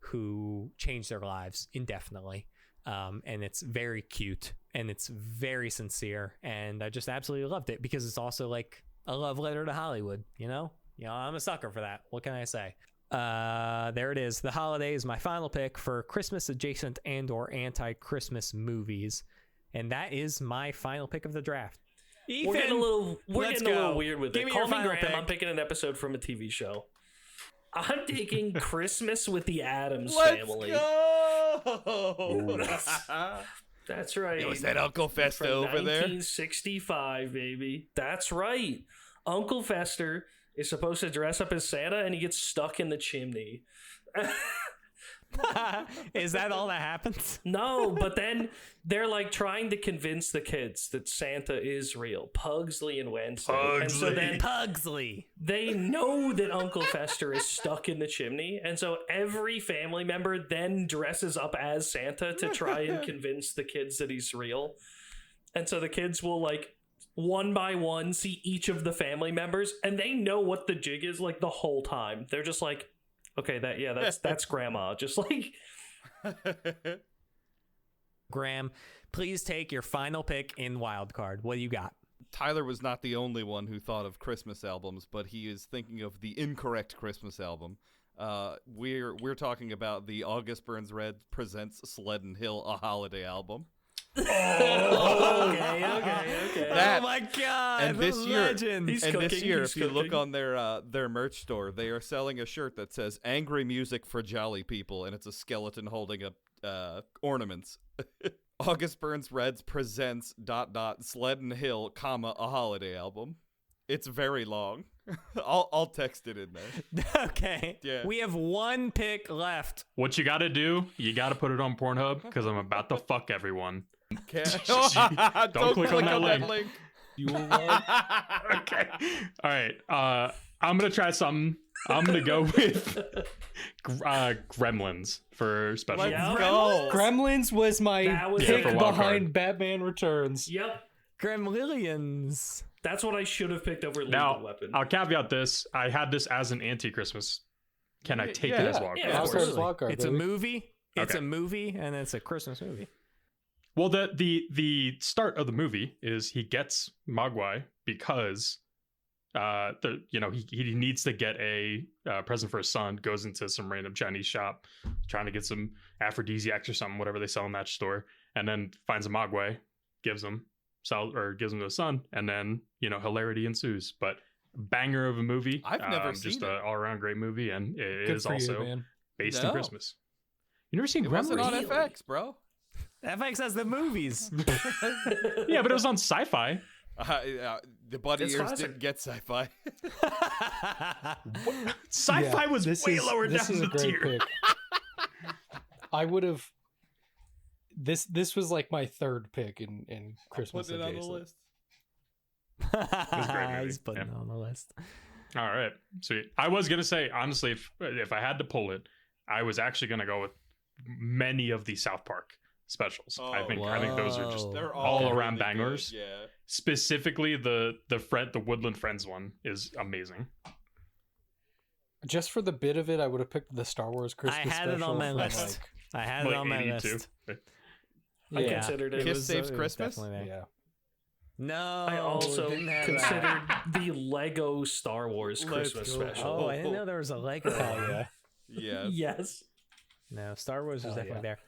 who change their lives indefinitely. And it's very cute and it's very sincere. And I just absolutely loved it because it's also like a love letter to Hollywood, you know, I'm a sucker for that. What can I say? There it is. The Holiday is my final pick for Christmas adjacent and or anti-Christmas movies. And that is my final pick of the draft. Ethan, We're getting a little weird with Give it. me Call your me final Graham. pick. I'm picking an episode from a TV show. I'm taking Christmas with the Addams Let's Family. go! That's right. Was that Uncle Fester From over there? 1965, baby. That's right. Uncle Fester is supposed to dress up as Santa and he gets stuck in the chimney. Is that all that happens? No, but then they're like trying to convince the kids that Santa is real. Pugsley and Wednesday. And so then Pugsley. they know that Uncle Fester is stuck in the chimney. And so every family member then dresses up as Santa to try and convince the kids that he's real. And so the kids will like one by one see each of the family members and they know what the jig is like the whole time. They're just like, okay, that's grandma. Just like Graham, please take your final pick in Wildcard. What do you got? Tyler was not the only one who thought of Christmas albums, but he is thinking of the incorrect Christmas album. We're talking about the August Burns Red presents Sleddon Hill, a holiday album. okay. That- Oh my god! and this year, legend. He's and this cooking, year, he's if you look cooking. on their merch store, they are selling a shirt that says "Angry Music for Jolly People," and it's a skeleton holding up ornaments. August Burns Reds presents ... Sleddon Hill, a holiday album. It's very long. I'll text it in there. Okay. Yeah. We have one pick left. What you gotta do, you gotta put it on Pornhub because I'm about to fuck everyone. Okay. Don't click on that link. You will love. Okay. All right. I'm gonna try something. I'm gonna go with Gremlins for special. Let's Yeah. go. Gremlins was my That was pick it. behind Batman Returns. Yep. Gremlillions. That's what I should have picked over Lethal Now, Weapon. I'll caveat this. I had this as an anti-Christmas. Can I take it as Wildcard? Yeah, of Wildcard's course. Wildcard, It's a baby. movie. It's Okay. a movie, and it's a Christmas movie. Well, the start of the movie is he gets Mogwai because he needs to get a present for his son. Goes into some random Chinese shop trying to get some aphrodisiacs or something, whatever they sell in that store, and then finds a Mogwai, gives him, gives him a son, and then hilarity ensues. But banger of a movie. I've never just seen an it. all around great movie, and it Good is for also you, man. based No. in Christmas. You never seen It wasn't on Gremlins? FX, bro. FX has the movies. Yeah, but it was on Sci-Fi. The Buddy It's Ears classic. didn't get sci-fi. Sci-Fi was way lower this down is the a great tier. pick. I would have. This was like my third pick in Christmas Put it on the adjacent. list. a great movie. He's putting Yeah. it on the list. All right, sweet. I was gonna say honestly, if I had to pull it, I was actually gonna go with many of the South Park specials. I think those are just Whoa. They're all all around really bangers. good, Yeah. Specifically, the Woodland Friends one is amazing. Just for the bit of it, I would have picked the Star Wars Christmas I had it special on my from, list. I had it Like on my 82. list. I Yeah. considered it. Kiss Saves it was Christmas? definitely there. Yeah. No, I also didn't have considered that. the Lego Star Wars Let's Christmas go. special. Oh, I didn't know there was a Lego. Hell yeah. Yeah. Yes. No, Star Wars was Hell definitely yeah. there.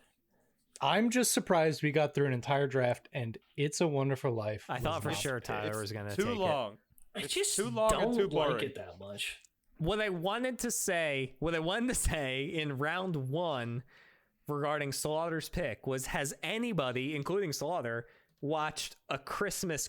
I'm just surprised we got through an entire draft and It's a Wonderful Life. I was thought for not sure picked. Tyler It's was gonna too take it. long. I It's just too long and don't too like boring. it that much. What I wanted to say in round one regarding Slaughter's pick was: has anybody, including Slaughter, watched A Christmas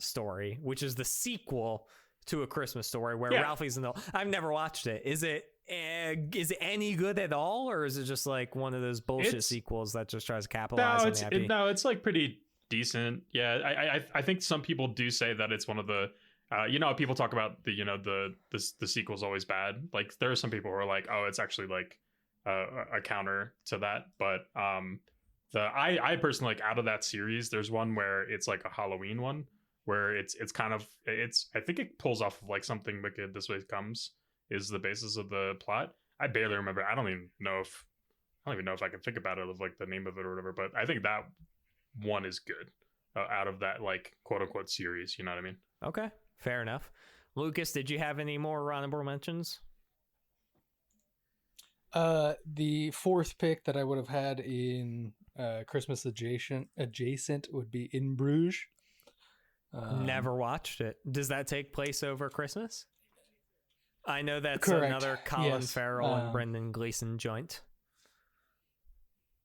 Story, which is the sequel to A Christmas Story, where Yeah. Ralphie's in the? I've never watched it. Is it any good at all, or is it just like one of those bullshit It's- sequels that just tries to capitalize on the IP? It's like pretty decent. Yeah, I think some people do say that it's one of the. People talk about the sequel's always bad. Like there are some people who are like, oh, it's actually like a counter to that. But I personally like out of that series, there's one where it's like a Halloween one where it's I think it pulls off of like Something Wicked This Way Comes is the basis of the plot. I barely remember. I don't even know if I can think about it of like the name of it or whatever. But I think that one is good out of that like quote unquote series. You know what I mean? Okay, fair enough. Lucas, did you have any more honorable mentions? The fourth pick that I would have had in Christmas adjacent would be In Bruges. Never watched it. Does that take place over Christmas? I know that's Correct. another Colin Yes. Farrell and Brendan Gleeson joint.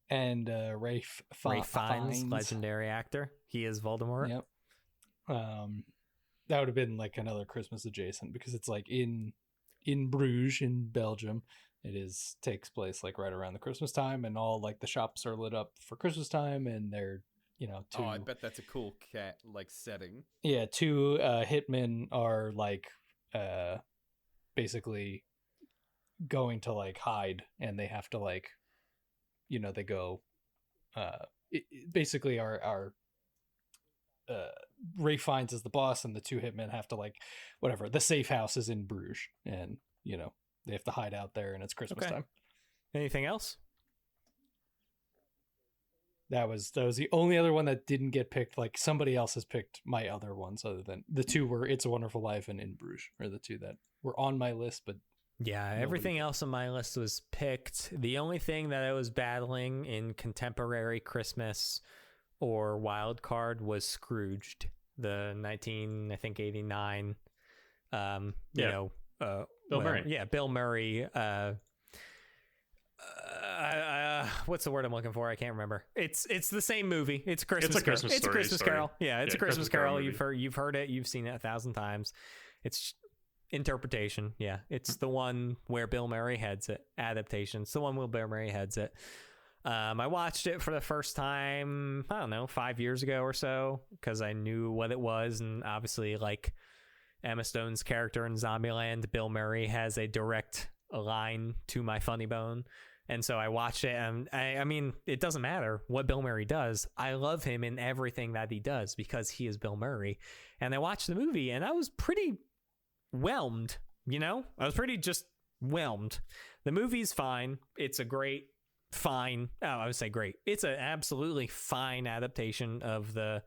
And Rafe Ray Fiennes, legendary actor. He is Voldemort. Yep. That would have been like another Christmas adjacent because it's like in Bruges in Belgium. It takes place like right around the Christmas time, and all like the shops are lit up for Christmas time, and they're two. Oh, I bet that's a cool setting. Yeah, two hitmen are like basically going to like hide, and they have to like they go basically our Ray Fiennes is the boss, and the two hitmen have to like whatever. The safe house is in Bruges, and they have to hide out there, and it's Christmas Okay. time. Anything else? That was the only other one that didn't get picked. Like somebody else has picked my other ones, other than the two were It's a Wonderful Life and In Bruges are the two that were on my list. But Yeah, everything else on my list was picked. The only thing that I was battling in contemporary Christmas or Wildcard was Scrooged, the 1989. Bill Murray. Yeah, Bill Murray. What's the word I'm looking for? I can't remember. It's the same movie. It's Christmas. It's a Christmas It's a story Christmas story. Carol. Yeah, it's a Yeah, Christmas Christmas Carol Carol. movie. You've heard it. You've seen it 1,000 times. It's interpretation. Yeah, it's the one where Bill Murray heads it. Adaptation. It's the one where Bill Murray heads it. I watched it for the first time, I don't know, 5 years ago or so, because I knew what it was, and obviously, like Emma Stone's character in Zombieland, Bill Murray has a direct line to my funny bone. And so I watched it, and I mean, it doesn't matter what Bill Murray does. I love him in everything that he does because he is Bill Murray. And I watched the movie, and I was pretty whelmed, I was pretty just whelmed. The movie's fine. It's a great, fine. Oh, I would say great. It's an absolutely fine adaptation of the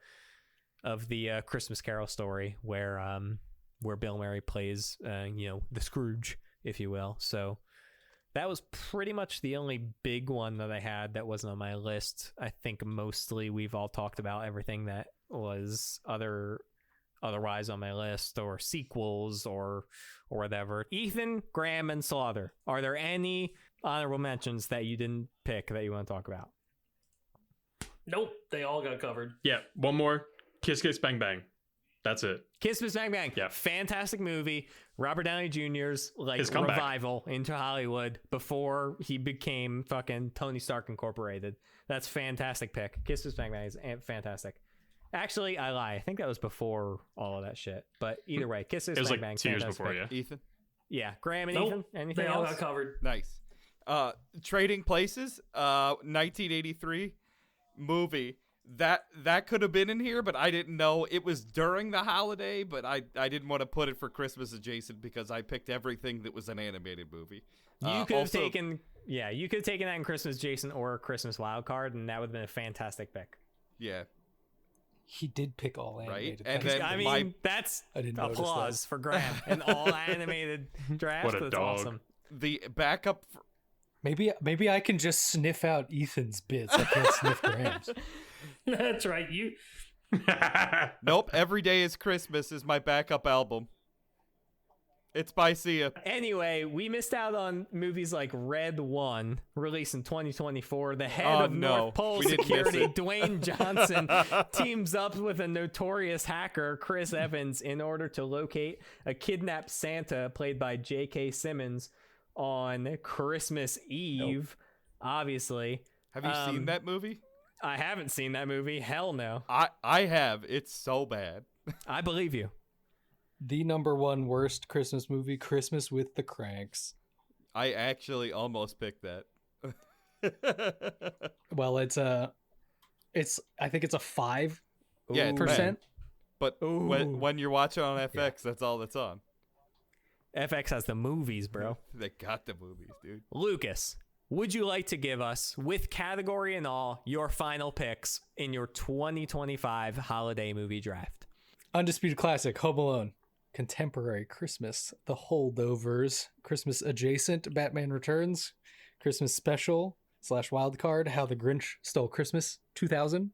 Christmas Carol story where Bill Murray plays, the Scrooge, if you will. So that was pretty much the only big one that I had that wasn't on my list. I think mostly we've all talked about everything that was otherwise on my list, or sequels or whatever. Ethan, Graham, and Slawter, are there any honorable mentions that you didn't pick that you want to talk about? Nope, they all got covered. Yeah, one more. Kiss Kiss Bang Bang. That's it. Kiss Kiss Bang Bang. Yeah. Fantastic movie. Robert Downey Jr.'s His comeback. revival into Hollywood before he became fucking Tony Stark Incorporated. That's fantastic pick. Kiss Kiss Bang Bang is fantastic. Actually, I lie. I think that was before all of that shit. But either way, Kiss Kiss It was Bang like Bang. 2 years fantastic before, pick. yeah. Ethan. Yeah, Graham and Nope, Ethan. Anything they all else? got covered. Nice. Trading Places, 1983 movie. That could have been in here, but I didn't know it was during the holiday, but I didn't want to put it for Christmas adjacent because I picked everything that was an animated movie. You could have taken that in Christmas Jason or Christmas Wildcard, and that would have been a fantastic pick. Yeah. He did pick all animated. And That's- then I mean, my- that's I didn't notice applause for Graham. An all animated draft. What a That's dog. awesome. The backup Maybe I can just sniff out Ethan's bits. I can't sniff Graham's. That's right. You Nope, Every Day is Christmas is my backup album. It's by Sia. Anyway, we missed out on movies like Red One, released in 2024. The head Oh, of no. North Pole We didn't miss Security, it. Dwayne Johnson, teams up with a notorious hacker, Chris Evans, in order to locate a kidnapped Santa, played by J.K. Simmons, on Christmas Eve. Obviously, Have you seen that movie? I haven't seen that movie. Hell no. I have. It's so bad. I believe you. The number one worst Christmas movie, Christmas with the Cranks. I actually almost picked that. Well, I think it's a 5%. Yeah, it's bad. But Ooh. when you're watching on FX, that's all that's on. FX has the movies, bro. They got the movies, dude. Lucas, would you like to give us, with category and all, your final picks in your 2025 holiday movie draft? Undisputed Classic, Home Alone. Contemporary Christmas, The Holdovers. Christmas Adjacent, Batman Returns. Christmas Special / Wildcard, How the Grinch Stole Christmas, 2000.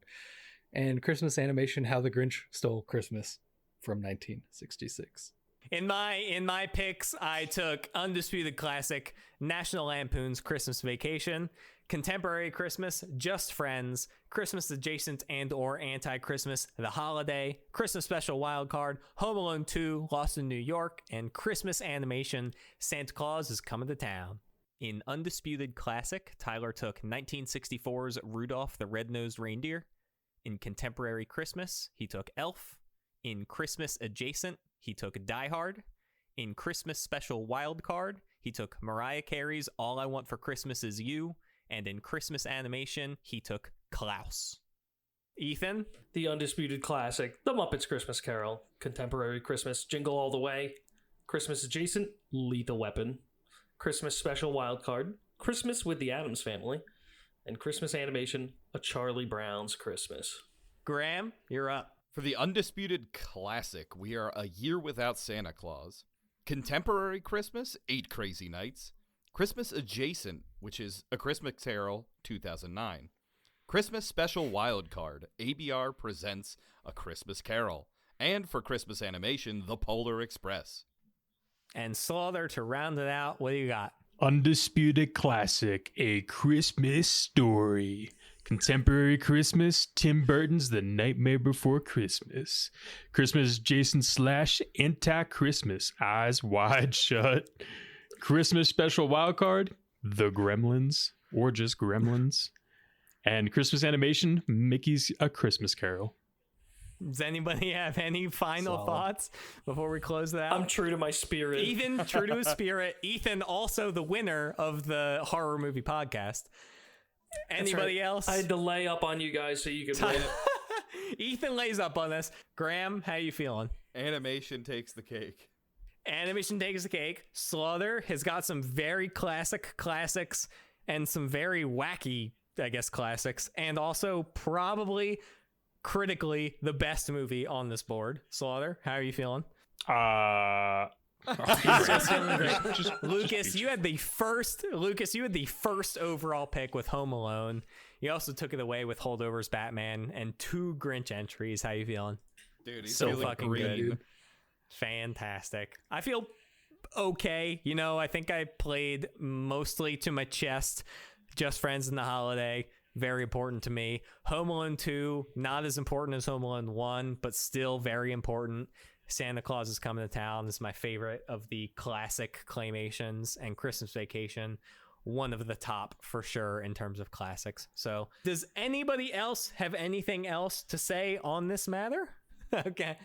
And Christmas Animation, How the Grinch Stole Christmas, from 1966. In my picks, I took Undisputed Classic, National Lampoon's Christmas Vacation, Contemporary Christmas, Just Friends, Christmas Adjacent and or Anti-Christmas, The Holiday, Christmas Special Wildcard, Home Alone 2, Lost in New York, and Christmas Animation, Santa Claus is Coming to Town. In Undisputed Classic, Tyler took 1964's Rudolph the Red-Nosed Reindeer. In Contemporary Christmas, he took Elf. In Christmas Adjacent, he took Die Hard. In Christmas Special Wildcard, he took Mariah Carey's All I Want for Christmas Is You. And in Christmas Animation, he took Klaus. Ethan? the Undisputed Classic, The Muppets Christmas Carol, Contemporary Christmas, Jingle All the Way, Christmas Adjacent, Lethal Weapon, Christmas Special Wildcard, Christmas with the Addams Family, and Christmas Animation, A Charlie Brown's Christmas. Graham, you're up. For the Undisputed Classic, we are A Year Without Santa Claus. Contemporary Christmas, 8 Crazy Nights. Christmas Adjacent, which is A Christmas Carol, 2009. Christmas Special Wildcard, ABR presents A Christmas Carol. And for Christmas Animation, The Polar Express. And Slawter, to round it out, what do you got? Undisputed Classic, A Christmas Story. Contemporary Christmas, Tim Burton's The Nightmare Before Christmas. Christmas Jason / Anti-Christmas, Eyes Wide Shut. Christmas Special Wildcard, The Gremlins, or just Gremlins. And Christmas Animation, Mickey's A Christmas Carol. Does anybody have any final Solid. thoughts before we close that out? I'm true to my spirit. Ethan, true to his spirit. Ethan, also the winner of the horror movie podcast. That's Anybody right. else? I had to lay up on you guys so you could win it. Ethan lays up on us. Graham, how you feeling? Animation takes the cake. Animation takes the cake. Slaughter has got some very classics and some very wacky, I guess, classics, and also probably critically the best movie on this board. Slaughter, how are you feeling? He's just feeling great. Lucas, you had the first overall pick with Home Alone. You also took it away with Holdovers Batman and 2 Grinch entries. How you feeling? Dude, he's So feeling fucking green. good. Fantastic. I feel okay. You know, I think I played mostly to my chest. Just Friends in the Holiday, very important to me. Home Alone 2, not as important as Home Alone 1, but still very important. Santa Claus is Coming to Town is my favorite of the classic claymations, and Christmas Vacation, one of the top for sure in terms of classics. So does anybody else have anything else to say on this matter? Okay.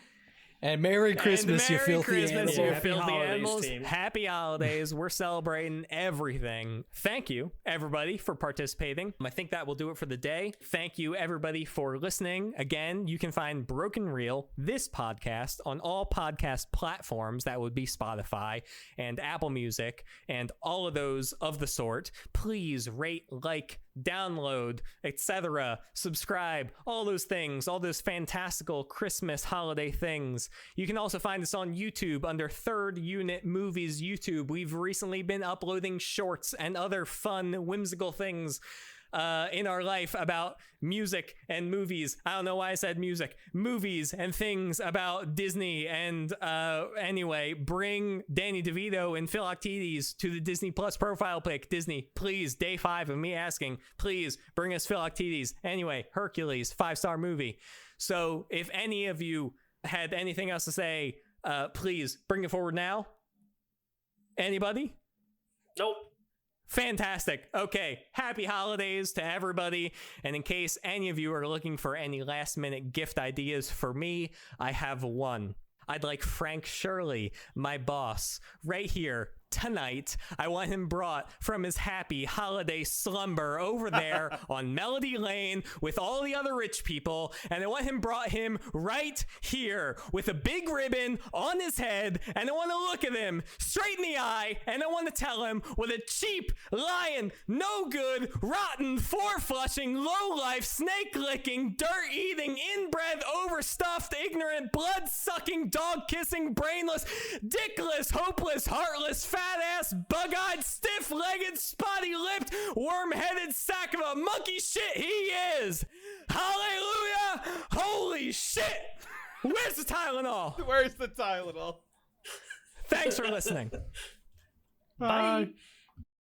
And Merry Christmas, And you Merry filthy Christmas, animals. you Happy filthy holidays, animals. team. Happy holidays. We're celebrating everything. Thank you, everybody, for participating. I think that will do it for the day. Thank you, everybody, for listening. Again, you can find Broken Reel, this podcast, on all podcast platforms. That would be Spotify and Apple Music and all of those of the sort. Please rate, like, download, etc., subscribe, all those things, all those fantastical Christmas holiday things. You can also find us on YouTube under Third Unit Movies YouTube. We've recently been uploading shorts and other fun, whimsical things in our life about music and movies. I don't know why I said music. Movies and things about Disney. And anyway, bring Danny DeVito and Philoctetes to the Disney Plus profile pic. Disney, please, day 5 of me asking, please bring us Philoctetes. Anyway, Hercules, 5-star movie. So if any of you had anything else to say, please bring it forward now. Anybody? Nope. Fantastic. Okay. Happy holidays to everybody. And in case any of you are looking for any last minute gift ideas for me, I have one. I'd like Frank Shirley, my boss, right here tonight. I want him brought from his happy holiday slumber over there on Melody Lane with all the other rich people. And I want him brought him right here with a big ribbon on his head. And I want to look at him straight in the eye. And I want to tell him what a cheap, lying, no good, rotten, four-flushing, low-life, snake-licking, dirt-eating, inbred, overstuffed, ignorant, blood-sucking, dog-kissing, brainless, dickless, hopeless, heartless, fat-ass, bug-eyed, stiff-legged, spotty-lipped, worm-headed sack of a monkey shit he is. Hallelujah! Holy shit! Where's the Tylenol? Where's the Tylenol? Thanks for listening. Bye.